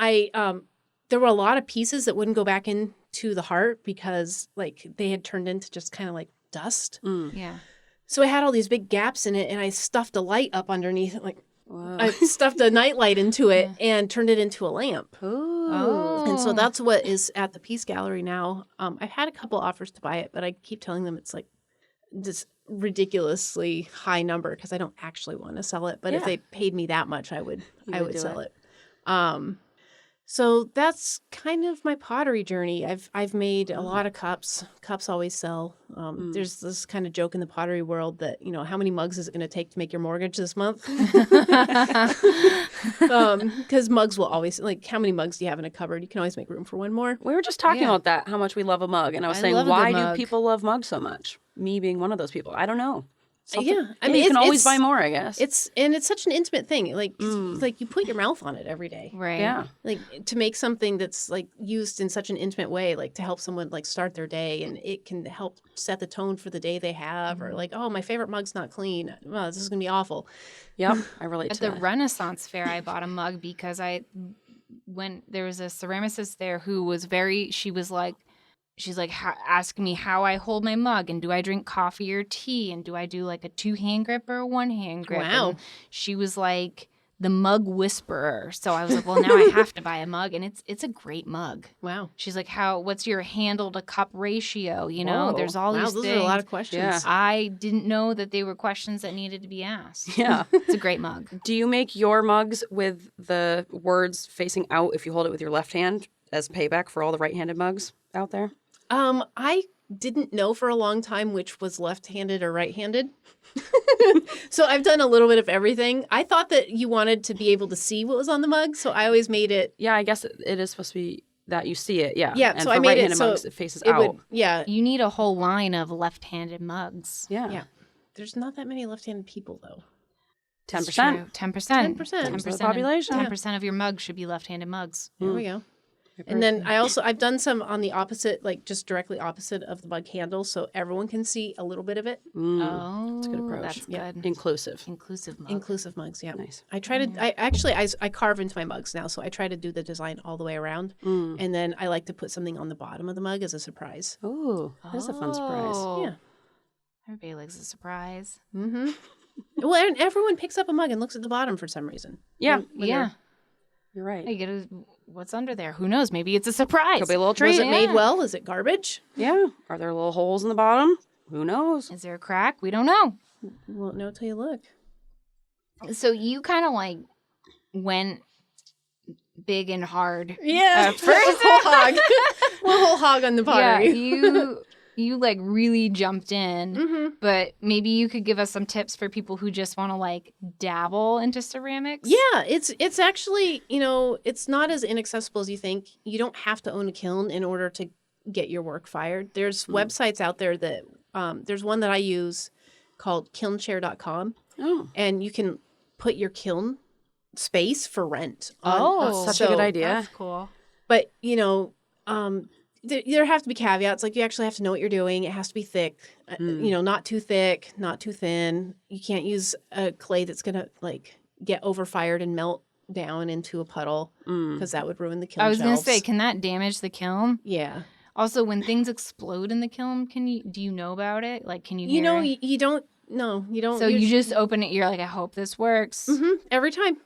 there were a lot of pieces that wouldn't go back into the heart because, like, they had turned into just kind of like dust. Yeah. So I had all these big gaps in it, and I stuffed a light up underneath it. Like, Wow. I stuffed a nightlight into it and turned it into a lamp. Ooh. And so that's what is at the Peace Gallery now. I've had a couple offers to buy it, but I keep telling them it's like this ridiculously high number because I don't actually want to sell it. But if they paid me that much, I would sell it. So that's kind of my pottery journey. I've made a lot of cups. Cups always sell. There's this kind of joke in the pottery world that, you know, how many mugs is it going to take to make your mortgage this month? Because mugs will always, like, how many mugs do you have in a cupboard? You can always make room for one more. We were just talking about that, how much we love a mug. And I was saying, love a why good do mug. people love mugs so much? Me being one of those people. I don't know. Yeah, I You mean, can always buy more, I guess. It's such an intimate thing. Like, it's like you put your mouth on it every day. Right. Yeah. Like, to make something that's like used in such an intimate way, like to help someone like start their day, and it can help set the tone for the day they have, or like, oh, my favorite mug's not clean. Well, this is gonna be awful. Yep, I relate At to the that. Renaissance Fair, I bought a mug because when there was a ceramicist there who was she's like asking me how I hold my mug, and do I drink coffee or tea, and do I do like a 2-hand grip or a 1-hand grip? Wow. And she was like the mug whisperer. So I was like, well, now I have to buy a mug, and it's a great mug. Wow. She's like, what's your handle to cup ratio? You know, Whoa. there's all Wow, these those things. are a lot of questions. Yeah. I didn't know that they were questions that needed to be asked. Yeah. It's a great mug. Do you make your mugs with the words facing out if you hold it with your left hand as payback for all the right-handed mugs out there? I didn't know for a long time which was left-handed or right-handed. So I've done a little bit of everything. I thought that you wanted to be able to see what was on the mug, so I always made it. Yeah, I guess it is supposed to be that you see it, yeah. Yeah, and so for I made it right-handed so mugs, it faces it out. would. Yeah, You need a whole line of left-handed mugs. Yeah. yeah. There's not that many left-handed people though. 10%. 10%. 10%. 10% of the population. 10% of your mugs should be left-handed mugs. There we go. And then I've done some on the opposite, like just directly opposite of the mug handle, so everyone can see a little bit of it. Oh, That's a good approach. That's good. Inclusive. Inclusive mug. Inclusive mugs, yeah. Nice. I try to. I carve into my mugs now, so I try to do the design all the way around, and then I like to put something on the bottom of the mug as a surprise. Oh, that's a fun surprise. Yeah. Everybody likes a surprise. Mm-hmm. Well, and everyone picks up a mug and looks at the bottom for some reason. Yeah. When Yeah. You're right. You get what's under there? Who knows? Maybe it's a surprise. Could be a little they're- treat. Was it made well? Is it garbage? Yeah. Are there little holes in the bottom? Who knows? Is there a crack? We don't know. You won't know till you look. So you kind of like went big and hard. Yeah. At first. whole hog. One whole hog on the Yeah, pottery. you like really jumped in. Mm-hmm. But maybe you could give us some tips for people who just want to like dabble into ceramics. Yeah, it's actually, it's not as inaccessible as you think. You don't have to own a kiln in order to get your work fired. There's websites out there that there's one that I use called kilnshare.com, Oh, and you can put your kiln space for rent. such a good idea. That's cool. But, there have to be caveats. Like, you actually have to know what you're doing. It has to be thick, not too thick, not too thin. You can't use a clay that's going to, like, get overfired and melt down into a puddle because that would ruin the kiln I was going to shelves. say, can that damage the kiln? Yeah. Also, when things explode in the kiln, do you know about it? Like, can you hear it? You don't. No, you don't. So you just open it, you're like, I hope this works. every time.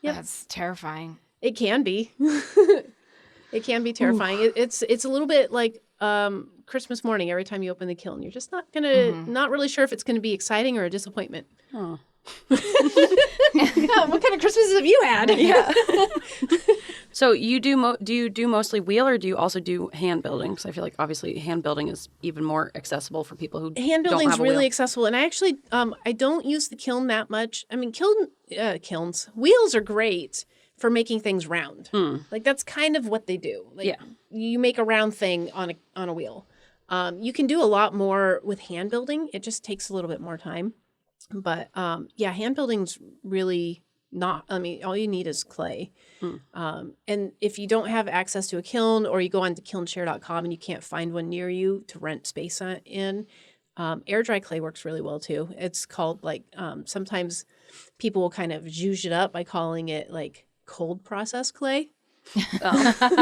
Yep. That's terrifying. It can be. It can be terrifying. It's a little bit like Christmas morning. Every time you open the kiln, you're just not really sure if it's gonna be exciting or a disappointment. Oh. Yeah, what kind of Christmases have you had? Yeah. So you do you do mostly wheel, or do you also do hand building? Because I feel like obviously hand building is even more accessible for people who Hand don't building's have a really wheel. accessible, and I actually I don't use the kiln that much. I mean, kilns wheels are great for making things round. Like, that's kind of what they do. Like, Yeah. you make a round thing on a wheel. You can do a lot more with hand building. It just takes a little bit more time. But hand building's really not. I mean, all you need is clay. And if you don't have access to a kiln, or you go on to kilnshare.com and you can't find one near you to rent space in, air dry clay works really well too. It's called, like, sometimes people will kind of zhuzh it up by calling it like cold process clay. Yeah, I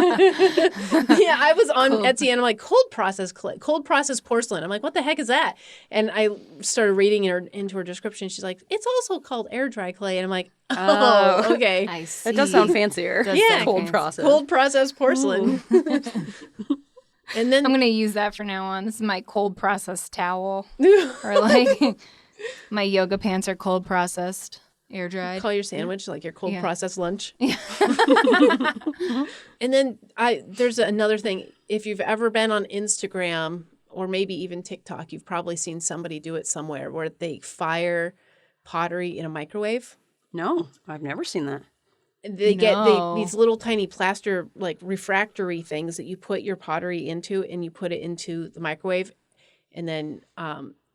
was on Etsy and I'm like, cold process clay, cold process porcelain. I'm like, what the heck is that? And I started reading into her description. She's like, it's also called air dry clay. And I'm like, oh, okay. I see. It does sound fancier. Does Yeah. sound Cold fancy. process. Cold process porcelain. And then I'm going to use that from now on. This is my cold processed towel. Or like my yoga pants are cold processed, air dried. call your sandwich like your cold Yeah. processed lunch. And then there's another thing. If you've ever been on Instagram or maybe even TikTok, you've probably seen somebody do it somewhere where they fire pottery in a microwave. No, I've never seen that. They get No. these little tiny plaster, like, refractory things that you put your pottery into, and you put it into the microwave. And then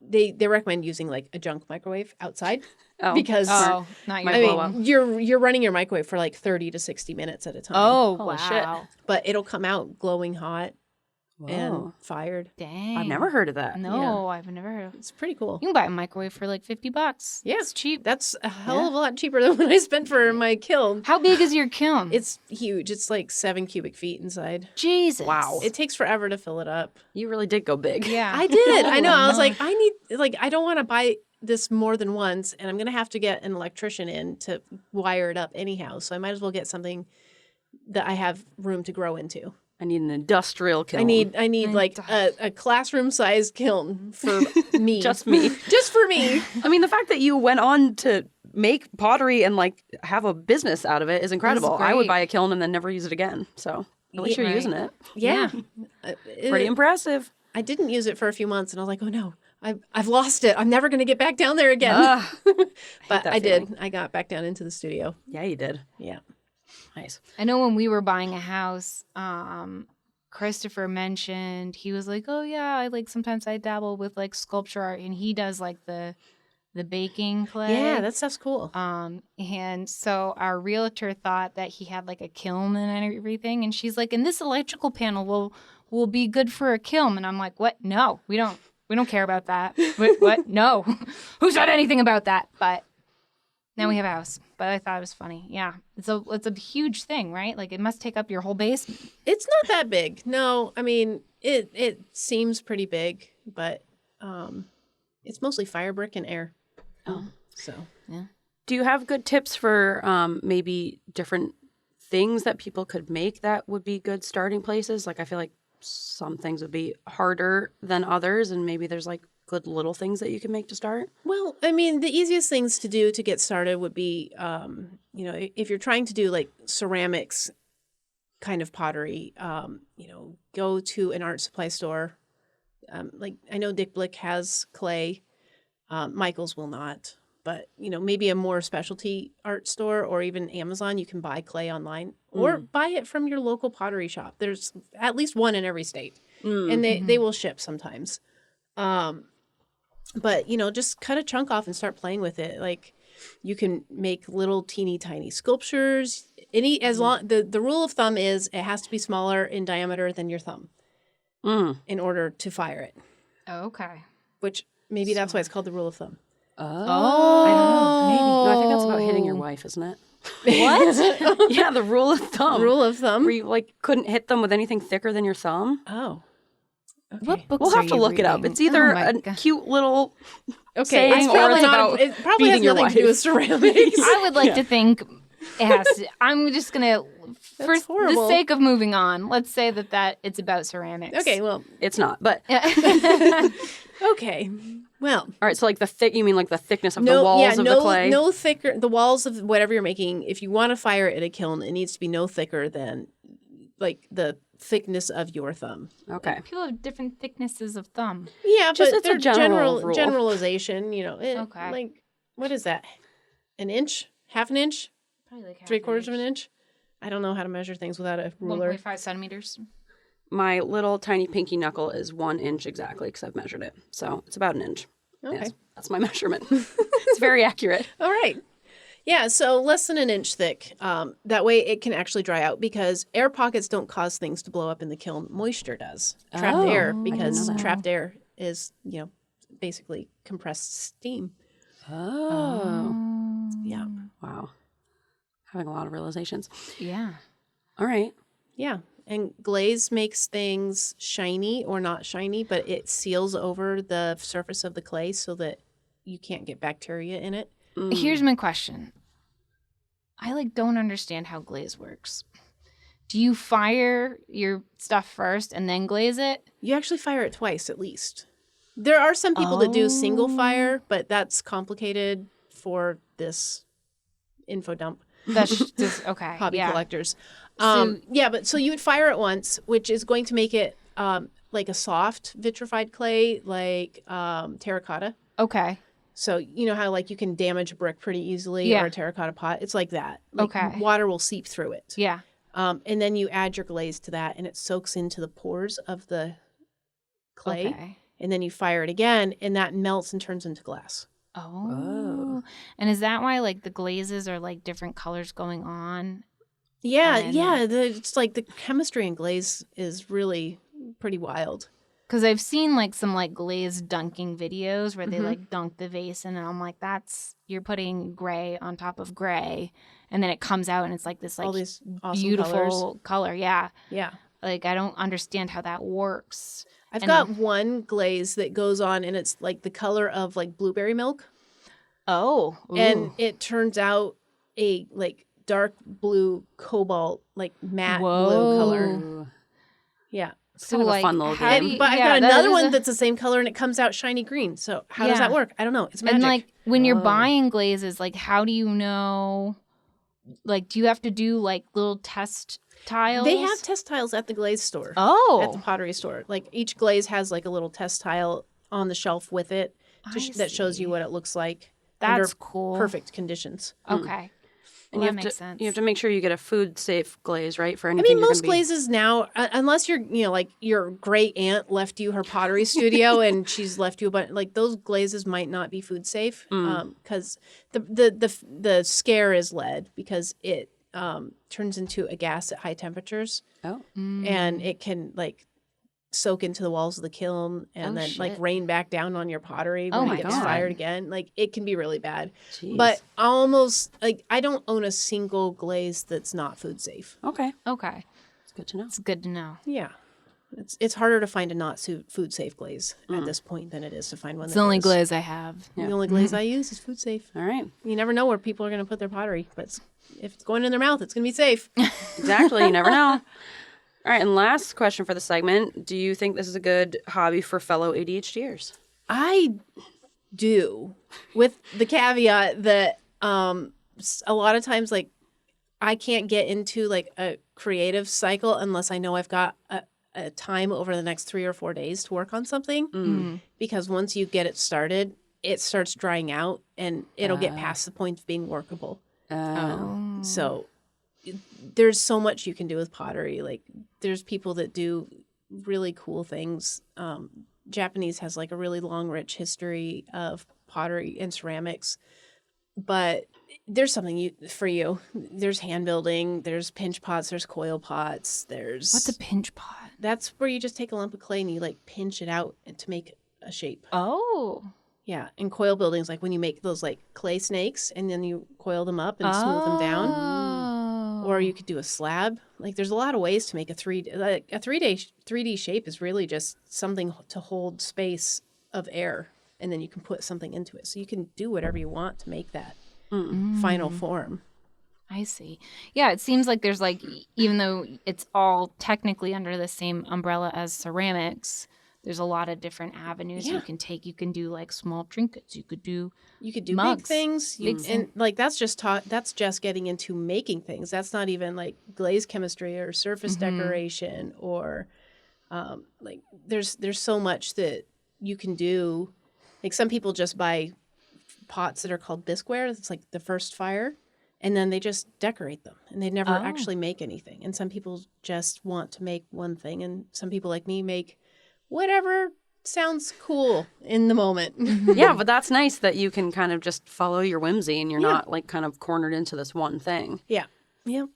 they recommend using, like, a junk microwave outside Oh. because Oh, not your I I blow mean, up. you're running your microwave for like 30 to 60 minutes at a time. Oh, Holy wow. shit. But it'll come out glowing hot and Whoa. fired. Dang. I've never heard of that. No, I've never heard of it. It's pretty cool. You can buy a microwave for like $50. Yeah. It's cheap. That's a hell of a lot cheaper than what I spent for my kiln. How big is your kiln? It's huge. It's like 7 cubic feet inside. Jesus. Wow. It takes forever to fill it up. You really did go big. Yeah. I did. I know. I was like, I don't want to buy this more than once, and I'm going to have to get an electrician in to wire it up anyhow. So I might as well get something that I have room to grow into. I need an industrial kiln. I need like a classroom sized kiln for me. Just me. Just for me. I mean, the fact that you went on to make pottery and like have a business out of it is incredible. I would great. buy a kiln and then never use it again. So at least you're Right. using it. Yeah. Pretty impressive. I didn't use it for a few months and I was like, oh no, I've lost it. I'm never going to get back down there again. Ah, but that I feeling. did. I got back down into the studio. yeah, you did. Yeah. Nice. I know when we were buying a house, Christopher mentioned, he was like, oh yeah, sometimes I dabble with like sculpture art, and he does like the the baking clay. Yeah, that stuff's cool. And so our realtor thought that he had like a kiln and everything, and she's like, "And this electrical panel will be good for a kiln." And I'm like, "What? No, we don't care about that. What? No, who said anything about that?" But now we have a house. But I thought it was funny. Yeah, it's a huge thing, right? Like it must take up your whole basement. It's not that big. No, I mean it seems pretty big, but it's mostly fire brick and air. Oh. So Yeah. Do you have good tips for maybe different things that people could make that would be good starting places? Like I feel like some things would be harder than others, and maybe there's like good little things that you can make to start. well, I mean, the easiest things to do to get started would be, if you're trying to do like ceramics kind of pottery, go to an art supply store. Like I know Dick Blick has clay. Michael's will not, but maybe a more specialty art store or even Amazon, you can buy clay online or buy it from your local pottery shop. There's at least one in every state, and they will ship sometimes. But just cut a chunk off and start playing with it. Like you can make little teeny tiny sculptures. The rule of thumb is it has to be smaller in diameter than your thumb in order to fire it. Okay. Which maybe that's why it's called the rule of thumb. I don't know. Maybe. No, I think that's about hitting your wife, isn't it? What? Yeah, the rule of thumb. Rule of thumb. Where you like couldn't hit them with anything thicker than your thumb. Oh. Okay. What books We'll are have to you look it up. reading? It's either Oh my a God. cute little Okay. saying or it's about it probably has beating your nothing to do wife. with ceramics. I would like to think it has to. I'm just gonna, for That's the horrible. sake of moving on, let's say that it's about ceramics. Okay. Well. It's not, but Okay. Well. all right. So like you mean like the thickness of the walls of the clay? No thicker. The walls of whatever you're making. If you want to fire it in a kiln, it needs to be no thicker than like the thickness of your thumb. Okay. People have different thicknesses of thumb. Yeah, Just but it's a they're general rule. generalization. Okay. Like what is that? An inch? Half an inch? Probably like 3/4 of an inch? I don't know how to measure things without a ruler. 1.5 centimeters. My little tiny pinky knuckle is 1 inch exactly because I've measured it. So it's about an inch. Okay. Yes, that's my measurement. It's very accurate. All right. Yeah, so less than an inch thick. That way it can actually dry out because air pockets don't cause things to blow up in the kiln. Moisture does. Trapped air, I didn't because know that. trapped air is, basically compressed steam. Oh. Yeah. Wow. Having a lot of realizations. Yeah. All right. Yeah. And glaze makes things shiny or not shiny, but it seals over the surface of the clay so that you can't get bacteria in it. Here's my question. I don't understand how glaze works. Do you fire your stuff first and then glaze it? You actually fire it twice at least. There are some people that do single fire, but that's complicated for this info dump. That's just okay. Hobby yeah. collectors. So- So you would fire it once, which is going to make it like a soft vitrified clay, like terracotta. Okay. So you know how like you can damage a brick pretty easily Yeah. or a terracotta pot? It's like that. Like, Okay. water will seep through it. Yeah. And then you add your glaze to that and it soaks into the pores of the clay. Okay. And then you fire it again and that melts and turns into glass. Oh. And is that why the glazes are different colors going on? Yeah, And- it's like the chemistry in glaze is really pretty wild. Because I've seen some glaze dunking videos where they Mm-hmm. dunk the vase in, and I'm like, you're putting gray on top of gray, and then it comes out and it's this All these awesome beautiful color. Yeah. Yeah. I don't understand how that works. I've And got then- one glaze that goes on and it's the color of blueberry milk. Oh. And Ooh. it turns out a dark blue cobalt, matte blue Whoa. color. Yeah. It's kind of a fun little how game. do you- But I've yeah, got that another is one a- that's the same color and it comes out shiny green. So how does Yeah. that work? I don't know. It's magic. And when you're Oh. buying glazes, how do you know? Do you have to do little test tiles? They have test tiles at the glaze store. At the Oh. pottery store. Each glaze has a little test tile on the shelf with it I that shows you see. what it looks like That's under cool. perfect conditions. Okay. And Well, you that have makes to sense. you have to make sure you get a food safe glaze, right? For I anything. mean, you're most gonna be- glazes now, unless you're, like your great aunt left you her pottery studio and she's left you a bunch, like those glazes might not be food safe because the scare is lead because it turns into a gas at high temperatures Oh. and it can like soak into the walls of the kiln and then like shit. rain back down on your pottery Oh when my it gets God. fired again. Like it can be really bad. Jeez. But almost like I don't own a single glaze that's not food safe. Okay, Okay. it's good to know. It's good to know. Yeah. It's harder to find a not food safe glaze at this point than it is to find one It's that the only is. glaze I have. Yeah. The only glaze I use is food safe. All right, You never know where people are going to put their pottery, but if it's going in their mouth, it's going to be safe. exactly. You never know. All right, and last question for the segment: do you think this is a good hobby for fellow ADHDers? I do, with the caveat that a lot of times, like, I can't get into like a creative cycle unless I know I've got a time over the next 3 or 4 days to work on something. Because once you get it started, it starts drying out and it'll get past the point of being workable. So there's so much you can do with pottery. Like there's people that do really cool things. Japanese has like a really long, rich history of pottery and ceramics, but there's something for you. There's hand building, there's pinch pots, there's coil pots, there's What's a pinch pot? that's where you just take a lump of clay and you like pinch it out and to make a shape. Oh. Yeah, and coil building is like when you make those like clay snakes and then you coil them up and smooth them down. Oh. Or you could do a slab. Like there's a lot of ways to make a 3D shape is really just something to hold space of air and then you can put something into it. So you can do whatever you want to make that final form. I see. Yeah, it seems like there's like, even though it's all technically under the same umbrella as ceramics, there's a lot of different avenues you can take. You can do like small trinkets. You could do big mugs. things. And like that's just getting into making things. That's not even like glaze chemistry or surface decoration or like there's so much that you can do. Like some people just buy pots that are called bisqueware. It's like the first fire. And then they just decorate them and they never actually make anything. And some people just want to make one thing. And some people like me make whatever sounds cool in the moment. Yeah, but that's nice that you can kind of just follow your whimsy and you're not like kind of cornered into this one thing. Yeah. Yep.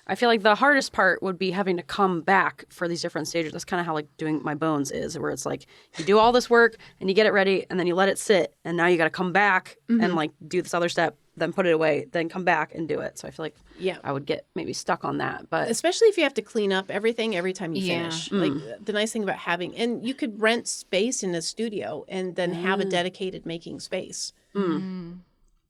I feel like the hardest part would be having to come back for these different stages. That's kind of how like doing my bones is, where it's like you do all this work and you get it ready and then you let it sit and now you got to come back and like do this other step, then put it away, then come back and do it. So I feel like I would get maybe stuck on that. But especially if you have to clean up everything every time you Yeah. finish. Like the nice thing about having, and you could rent space in a studio and then have a dedicated making space. And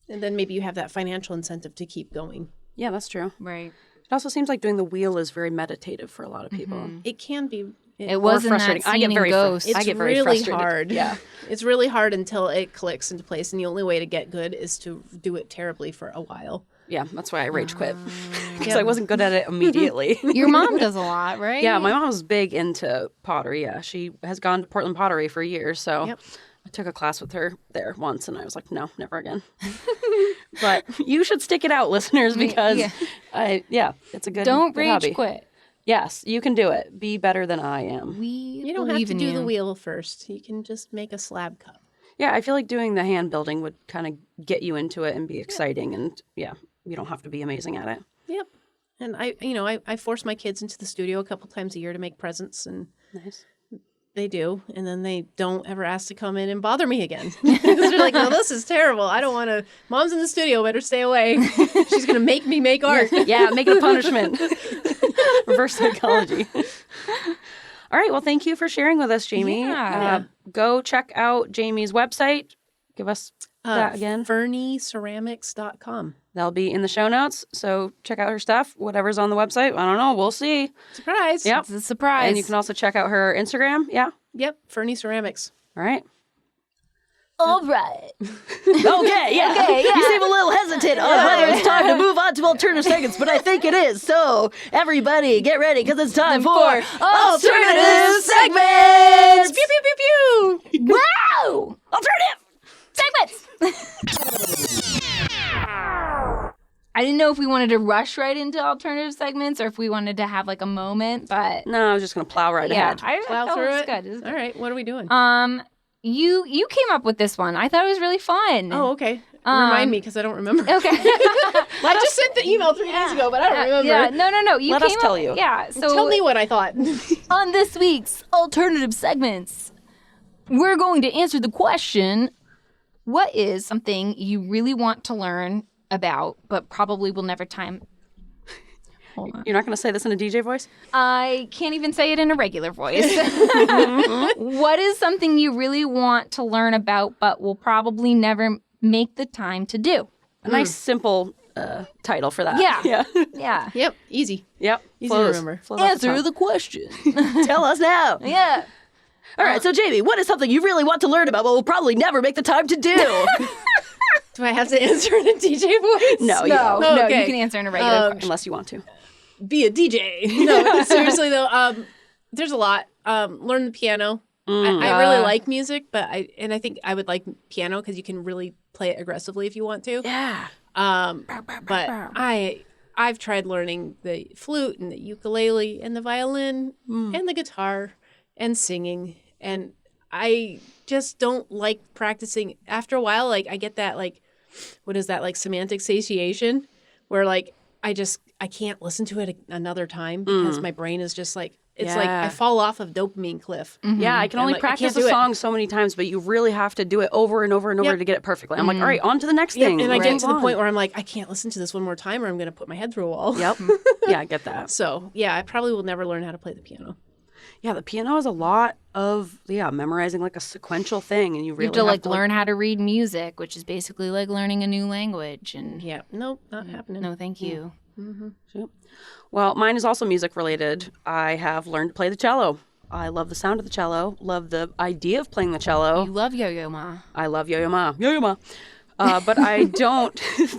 then maybe you have that financial incentive to keep going. yeah, that's true. Right. It also seems like doing the wheel is very meditative for a lot of people. It can be. It was in that frustrating. I scene get in very Ghost. It's I get very really frustrated. hard. Yeah. It's really hard until it clicks into place. And the only way to get good is to do it terribly for a while. Yeah, that's why I rage quit. Because I wasn't good at it immediately. Your mom does a lot, right? Yeah, my mom's big into pottery. Yeah, she has gone to Portland Pottery for years. So I took a class with her there once and I was like, no, never again. But you should stick it out, listeners, because it's a good Don't good rage hobby. quit. Yes, you can do it. Be better than I am. You don't have to do the wheel first. You can just make a slab cup. Yeah, I feel like doing the hand building would kind of get you into it and be exciting. And you don't have to be amazing at it. Yep. And I force my kids into the studio a couple times a year to make presents, and Nice. they do. And then they don't ever ask to come in and bother me again. They're like, "No, this is terrible. I don't want to. Mom's in the studio. Better stay away. She's gonna make me make art." Yeah, make it a punishment. Reverse psychology. All right. Well, thank you for sharing with us, Jamie. Yeah. Go check out Jamie's website. Give us that again. FernieCeramics.com. That'll be in the show notes. So check out her stuff. Whatever's on the website. I don't know. We'll see. Surprise. Yep. It's a surprise. And you can also check out her Instagram. Yeah. Yep. Fernie Ceramics. All right. all right. Okay, yeah. You seem a little hesitant on whether it's time to move on to alternative segments, but I think it is. So, everybody, get ready, because it's time for alternative segments! Pew, pew, pew, pew. Wow! Alternative! Segments. I didn't know if we wanted to rush right into alternative segments or if we wanted to have like a moment, but No, I was just going to plow right ahead. I Plow thought through it was it. good. It was All right, what are we doing? You came up with this one. I thought it was really fun. Oh, okay. Remind me because I don't remember. Okay. I just sent the email 3 days ago, but I don't remember. Yeah, no. You Let came us tell up, you. Yeah. So Tell me what I thought. on this week's alternative segments, we're going to answer the question, what is something you really want to learn about but probably will never time? Hold on. You're not going to say this in a DJ voice? I can't even say it in a regular voice. What is something you really want to learn about but will probably never make the time to do? A nice, simple title for that. Yeah. Yeah. Yeah. Yep, easy. Yep. Easy to remember. Flows off the Answer tongue. the question. Tell us now. Yeah. All right, so Jamie, what is something you really want to learn about but will probably never make the time to do? Do I have to answer in a DJ voice? No, you No, don't. no, Okay. you can answer in a regular question. Unless you want to. Be a DJ. No, seriously though, there's a lot. Learn the piano. I really like music, but I think I would like piano because you can really play it aggressively if you want to. Yeah. But I've tried learning the flute and the ukulele and the violin and the guitar and singing, and I just don't like practicing. After a while, like I get that like, what is that, like semantic satiation, where like I can't listen to it another time because my brain is just like, it's like I fall off of dopamine cliff. Yeah, I can only practice a song so many times, but you really have to do it over and over and over to get it perfectly. I'm like, all right, on to the next thing. And I Let's get to move the point on. where I'm like, I can't listen to this one more time or I'm going to put my head through a wall. Yep. Yeah, I get that. So, yeah, I probably will never learn how to play the piano. Yeah, the piano is a lot of, memorizing like a sequential thing. And you really You have to like learn how to read music, which is basically like learning a new language. And Yeah, nope, not happening. no, thank you. Shoot. Well, mine is also music related. I have learned to play the cello. I love the sound of the cello, love the idea of playing the cello. You love Yo-Yo Ma. I love Yo-Yo Ma. Yo-Yo Ma. But I don't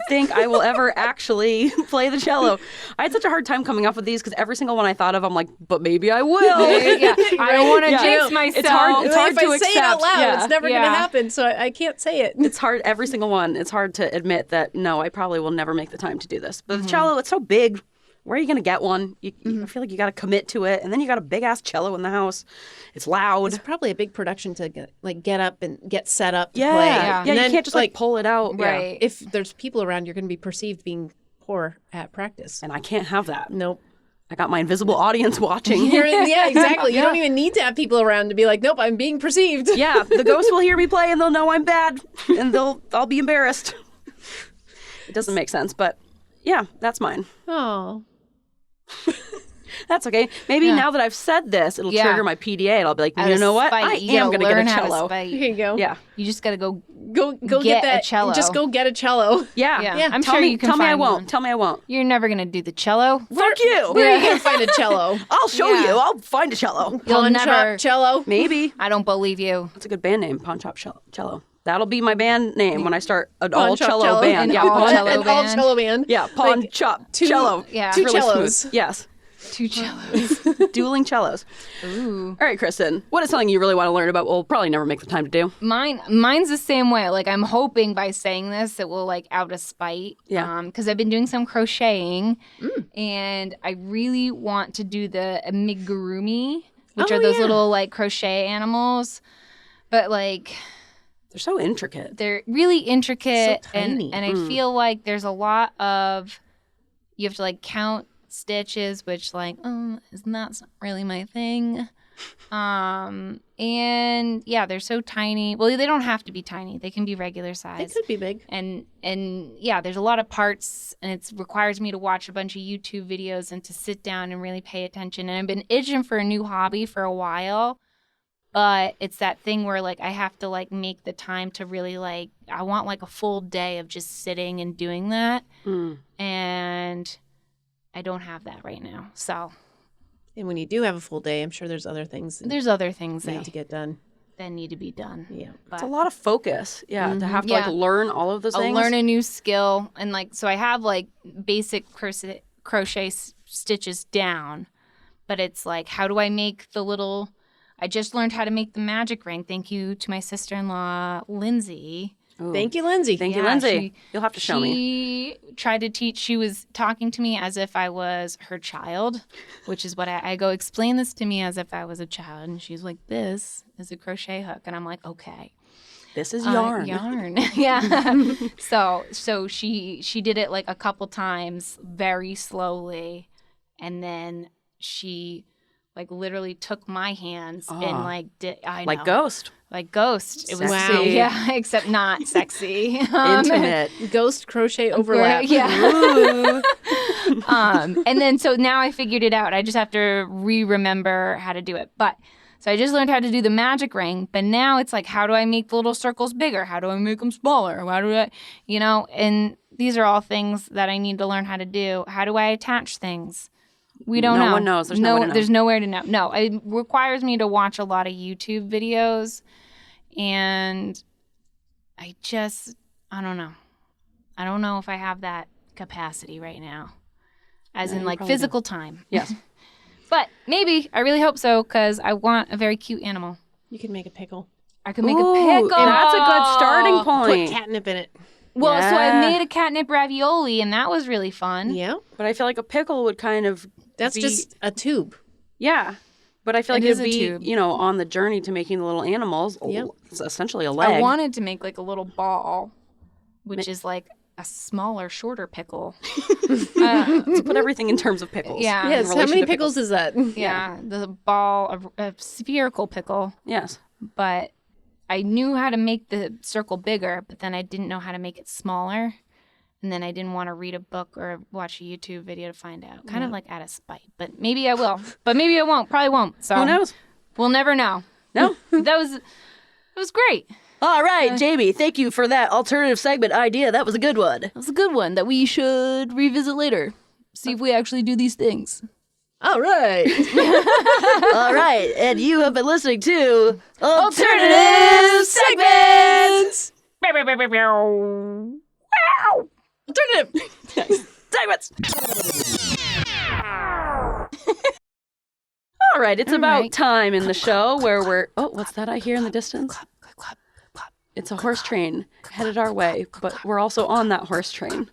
think I will ever actually play the cello. I had such a hard time coming up with these because every single one I thought of, I'm like, but maybe I will. Yeah, I don't want to jinx myself. It's hard. It's hard if to I say it out accept. loud, Yeah. it's never going Yeah. to happen, so I can't say it. It's hard. Every single one. It's hard to admit that, no, I probably will never make the time to do this. But the cello, it's so big. Where are you going to get one? I feel like you got to commit to it. And then you got a big ass cello in the house. It's loud. It's probably a big production to get up and get set up to Yeah. play. Yeah, And you then, can't just like pull it out. Yeah. Right. If there's people around, you're going to be perceived being poor at practice. And I can't have that. Nope. I got my invisible audience watching. Yeah, exactly. You don't even need to have people around to be like, nope, I'm being perceived. Yeah, the ghost will hear me play and they'll know I'm bad and I'll be embarrassed. It doesn't make sense, but yeah, that's mine. Oh. That's okay. Maybe now that I've said this, it'll Yeah. trigger my PDA and I'll be like, Out you of know what? spite, I you am gotta going to get a learn how to cello. spite. Here you go. Yeah. You just got to go. Go Get get a that cello. Just go get a cello. Yeah. Yeah. I'm tell sure me, you can tell me I find won't. one. Tell me I won't. You're never going to do the cello. Fuck you. Where are you going to find a cello? I'll show Yeah. you. I'll find a cello. You'll Pawn never. shop cello. Maybe. I don't believe you. That's a good band name, Pawn Shop Cello. That'll be my band name when I start an Pawn all shop cello band. An Yeah, all pawn, cello An all band. cello band. yeah, pawn Like, chop two- cello. yeah. two Really cellos. smooth. Yes. 2 cellos. Dueling cellos. Ooh. All right, Kristen, what is something you really want to learn about? We'll probably never make the time to do. Mine's the same way. Like, I'm hoping by saying this, it will, like, out of spite. Yeah. Because I've been doing some crocheting, and I really want to do the amigurumi, which Oh, are those yeah. little, like, crochet animals. But, like, They're so intricate. they're really intricate. So tiny. And I feel like there's a lot of, you have to, like, count stitches, which, like, is not really my thing. And yeah, they're so tiny. Well, they don't have to be tiny. They can be regular They size. could be big. And yeah, there's a lot of parts, and it requires me to watch a bunch of YouTube videos and to sit down and really pay attention. And I've been itching for a new hobby for a while, but it's that thing where, like, I have to, like, make the time to really, like, I want, like, a full day of just sitting and doing that. And I don't have that right now. So And when you do have a full day, I'm sure there's other things that there's other things need that to get done. need to be done. Yeah. It's a lot of focus. Yeah, to have to like Yeah. learn all of those I'll things. learn a new skill, and, like, so I have, like, basic crochet stitches down, but it's like, how do I make the little? I just learned how to make the magic ring. Thank you to my sister-in-law, Lindsay. Ooh. Thank you, Lindsay. Thank you, Yeah, Lindsay. You'll have to show me. She tried to teach. She was talking to me as if I was her child, which is what I go, explain this to me as if I was a child. And she's like, this is a crochet hook. And I'm like, okay. This is yarn. Yarn. Yeah. So she did it like a couple times very slowly. And then she like literally took my hands and like did, I know. Like Ghost. Like Ghost. It was Sexy. yeah, except not sexy. Intimate. Ghost crochet overlap. Yeah. And then so now I figured it out. I just have to remember how to do it. But so I just learned how to do the magic ring. But now it's like, how do I make the little circles bigger? How do I make them smaller? How do I, and these are all things that I need to learn how to do. How do I attach things? We don't know. No one knows. There's no way to know. There's nowhere to know. No, it requires me to watch a lot of YouTube videos. And I don't know. I don't know if I have that capacity right now, as in like physical time. Yes. But maybe. I really hope so, because I want a very cute animal. You can make a pickle. I can make a Ooh, pickle. That's a good starting Put point. catnip in it. Well, so I Yeah. made a catnip ravioli, and that was really fun. Yeah. But I feel like a pickle would kind of That's be, just a tube. Yeah. But I feel like It it is would a be, tube. on the journey to making the little animals. Yep. It's essentially a leg. I wanted to make like a little ball, which is like a smaller, shorter pickle. to put everything in terms of pickles. Yeah. Yes. How relation many to pickles is that? Yeah, the ball, a spherical pickle. Yes. But I knew how to make the circle bigger, but then I didn't know how to make it smaller. And then I didn't want to read a book or watch a YouTube video to find out. Kind of like out of spite. But maybe I will. But maybe I won't. Probably won't. So Who knows? We'll never know. No. It was great. All right, Jamie, thank you for that alternative segment idea. That was a good one. That was a good one that we should revisit later. See if we actually do these things. All right. All right, and you have been listening to Alternative Segments! Alternative Segments! All right, it's about right. time in the show where we're... Oh, what's that I hear in the distance? It's a horse train headed our way, but we're also on that horse train.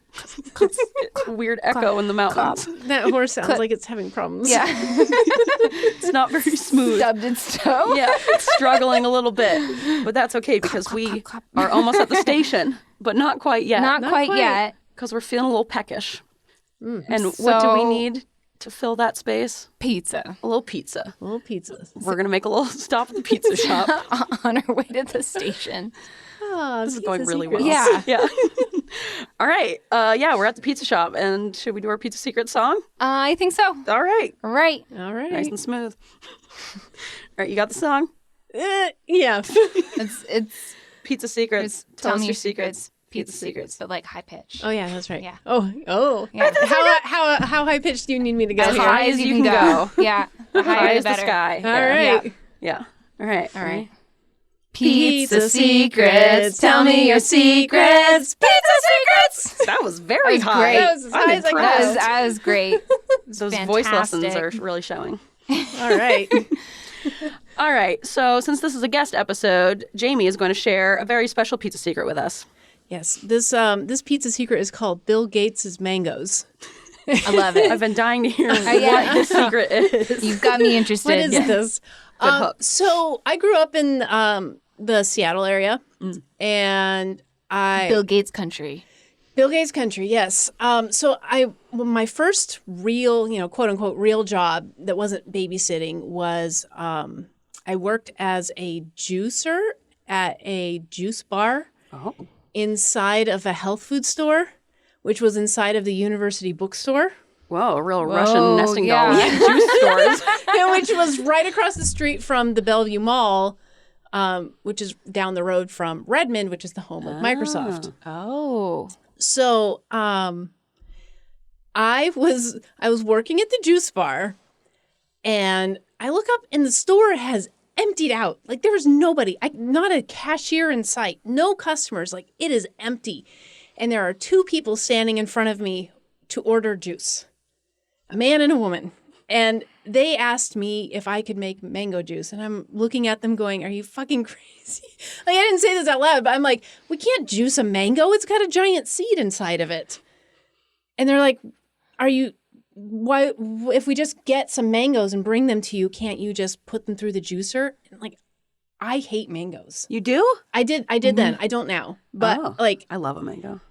It's a weird echo in the mountains. That horse sounds like it's having problems. Yeah. It's not very smooth. Stubbed its toe. Yeah, it's struggling a little bit, but that's okay because we are almost at the station, but not quite yet. Not quite yet. Because we're feeling a little peckish. And what do we So- need to fill that space? Pizza. A little pizza. Little pizzas. We're going to make a little stop at the pizza shop. On our way to the station. Oh, This is going really well. Yeah. Yeah. All right. We're at the pizza shop. And should we do our pizza secret song? I think so. All right. All right. All right. Nice and smooth. All right. You got the song? Yeah. It's Pizza secrets. tell us me your your secrets. Pizza secrets, but like high pitch. Oh, yeah, that's right. Yeah. Oh. Yeah. How high pitched do you need me to go As here? high as you can go. Yeah. The High higher as the the better. sky. All Yeah. right. Yeah. All right. All right. Pizza secrets. Tell me your secrets. Pizza secrets. That was very That was high. great. That was as I'm high as I impressed. could. That was great. Those voice lessons are fantastic. really showing. All right. All right. So since this is a guest episode, Jamie is going to share a very special pizza secret with us. Yes. This pizza secret is called Bill Gates' Mangoes. I love it. I've been dying to hear what his secret is. You've got me interested. What is this? hook. So I grew up in the Seattle area, and Bill Gates country. Bill Gates country, yes. So my first real, quote unquote, real job that wasn't babysitting was I worked as a juicer at a juice bar inside of a health food store, which was inside of the university bookstore, Whoa, a real Russian nesting doll yeah. with juice stores. which was right across the street from the Bellevue Mall, which is down the road from Redmond, which is the home of Microsoft. Oh. So I was working at the juice bar, and I look up and the store has emptied out. Like there was nobody, not a cashier in sight, no customers. Like it is empty. And there are two people standing in front of me to order juice, a man and a woman. And they asked me if I could make mango juice, and I'm looking at them going, are you fucking crazy? Like, I didn't say this out loud, but I'm like, we can't juice a mango. It's got a giant seed inside of it. And they're like, why, if we just get some mangoes and bring them to you, can't you just put them through the juicer? And like, I hate mangoes. You do? I did then. I don't now. But like, I love a mango.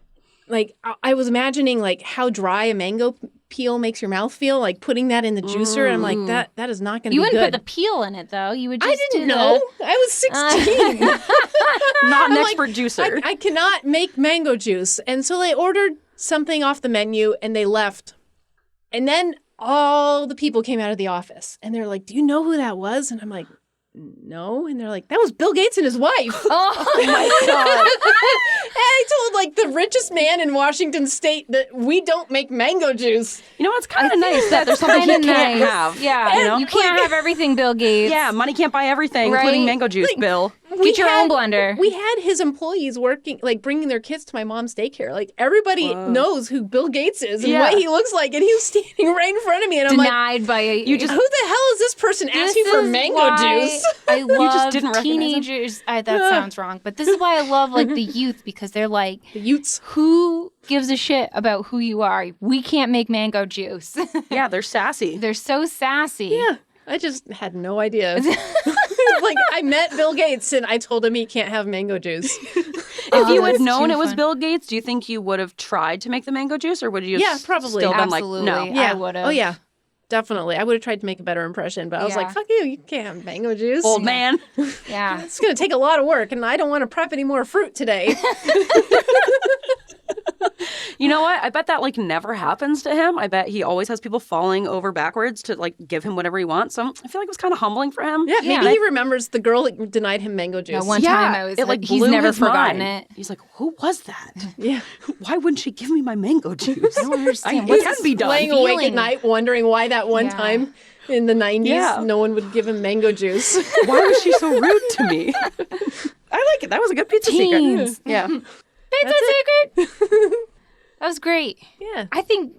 like I was imagining like how dry a mango peel makes your mouth feel, like putting that in the juicer. And I'm like, that is not going to be You wouldn't good. put the peel in it, though. You would just I didn't do know. I was 16. Not an I'm expert juicer. I cannot make mango juice. And so they ordered something off the menu and they left. And then all the people came out of the office and they're like, do you know who that was? And I'm like, no. And they're like, that was Bill Gates and his wife. Oh, my God. And I told like the richest man in Washington state that we don't make mango juice. You know, it's kind of nice that there's something you kinda can't nice. have. Yeah, You know? you can't have everything, Bill Gates. Yeah, money can't buy everything, Right. including mango juice, Bill. Get your own blender. We had his employees working, like bringing their kids to my mom's daycare. Like everybody knows who Bill Gates is and Yeah. what he looks like. And he was standing right in front of me. And I'm like, Denied by a... You just- who the hell is this person asking for mango juice? I love just didn't recognize him? teenagers. That sounds wrong, but this is why I love like the youth, because they're like, The Utes. who gives a shit about who you are? We can't make mango juice. Yeah, they're sassy. They're so sassy. Yeah. I just had no idea. Like, I met Bill Gates and I told him he can't have mango juice. If you had that's known too it was fun. Bill Gates, do you think you would have tried to make the mango juice, or would you Yeah, probably. still been like, Absolutely. no? Yeah. I would've. Oh, yeah. Definitely. I would have tried to make a better impression, but I was Yeah. like, fuck you. You can't have mango juice. Old man. Yeah. It's going to take a lot of work, and I don't want to prep any more fruit today. You know what? I bet that like never happens to him. I bet he always has people falling over backwards to like give him whatever he wants. So I feel like it was kind of humbling for him. Yeah, maybe Yeah. he remembers the girl that denied him mango juice. One time I was it like he's blew never his forgotten mind. it. He's like, who was that? Yeah. Why wouldn't she give me my mango juice? I don't understand. What What's can be done? Laying awake at feeling? night wondering why that one Yeah. time in the 90s Yeah. no one would give him mango juice. Why was she so rude to me? I like it. That was a good pizza Teens. secret. Yeah. Pizza secret. That was great. Yeah. I think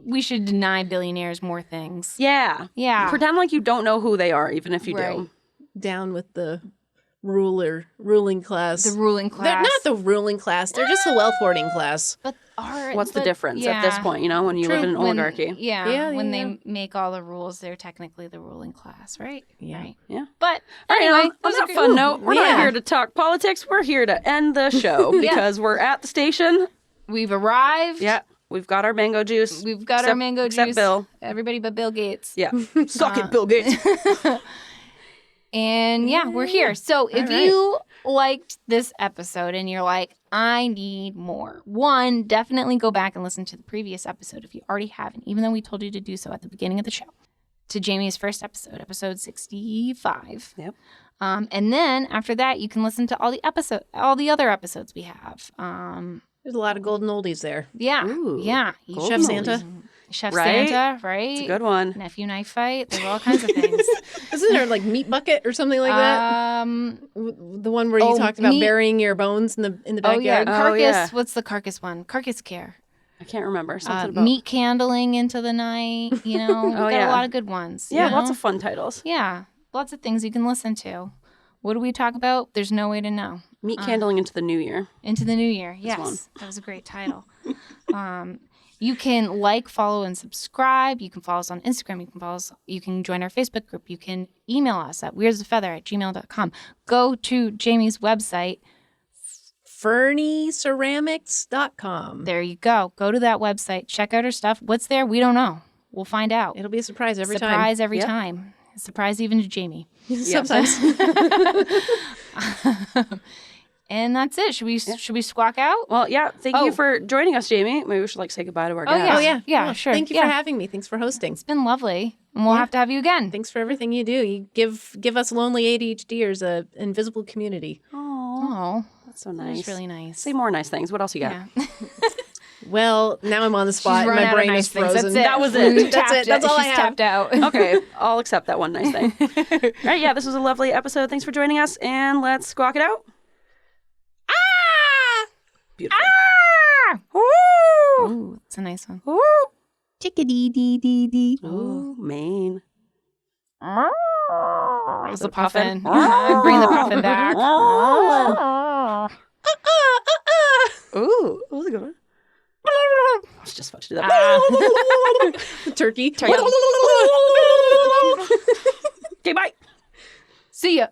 we should deny billionaires more things. Yeah. Yeah. Pretend like you don't know who they are, even if you Right. do. Down with the ruling class. The ruling class. They're not the ruling class. They're just the wealth hoarding class. But What's the difference at this point, you know, when you live in an When- oligarchy? Yeah, when yeah. they make all the rules, they're technically the ruling class, right? Yeah. Right. Yeah. But All right, anyway, on that those are fun good. note, we're Yeah. not here to talk politics. We're here to end the show because we're at the station. We've arrived. Yeah. We've got our mango juice. We've got our mango juice. Except Bill. Everybody but Bill Gates. Yeah. Suck it, Bill Gates. And yeah, we're here. So if right. you liked this episode and you're like, I need more, one, definitely go back and listen to the previous episode if you already haven't, even though we told you to do so at the beginning of the show, to Jamie's first episode, episode 65. Yep. And then after that, you can listen to all the other episodes we have. There's a lot of golden oldies there. Yeah. Ooh, Yeah. golden Chef oldies. Santa. Chef Right? Santa, right? It's a good one. Nephew knife fight. There were all kinds of things. Isn't there like meat bucket or something like that? The one where you oh, talked about meat- burying your bones in the Oh yeah, backyard. carcass. yeah. What's the carcass one? Carcass care. I can't remember. Something about Meat candling into the night. You know, we've got yeah. a lot of good ones. Yeah, you lots know? of fun titles. Yeah, lots of things you can listen to. What do we talk about? There's no way to know. Meat candling into the new year. Into the new year. one. Yes, that was a great title. You can like, follow, and subscribe. You can follow us on Instagram. You can follow us. You can join our Facebook group. You can email us at weirdsafeather@gmail.com. Go to Jamie's website. FernieCeramics.com. There you go. Go to that website. Check out her stuff. What's there? We don't know. We'll find out. It'll be a surprise every Surprise every Yep. time. A surprise even to Jamie. time. Sometimes. And that's it. Should we squawk out? Well, yeah. Thank Oh. you for joining us, Jamie. Maybe we should like say goodbye to our Oh, guests. yeah. Oh, yeah. Yeah, sure. Thank you Yeah. for having me. Thanks for hosting. It's been lovely. And we'll have to have you again. Thanks for everything you do. You give us lonely ADHDers a invisible community. Oh, Oh, that's so that's nice. really nice. Say more nice things. What else you got? Yeah. Well, now I'm on the spot and run my out of brain nice is things. frozen. That's it. That was it. She's That's tapped it. That's out. all I She's have. tapped out. Okay, I'll accept that one nice thing. All right, yeah, this was a lovely episode. Thanks for joining us, and let's squawk it out. Ah! Beautiful. Ah! Ooh. Ooh, it's a nice one. Ooh. Chickadee dee dee dee. Ooh, Maine. How's the puffin? Bring the puffin back. Ooh, that was a good one. I was just about to do that. Turkey. Okay, bye. See ya.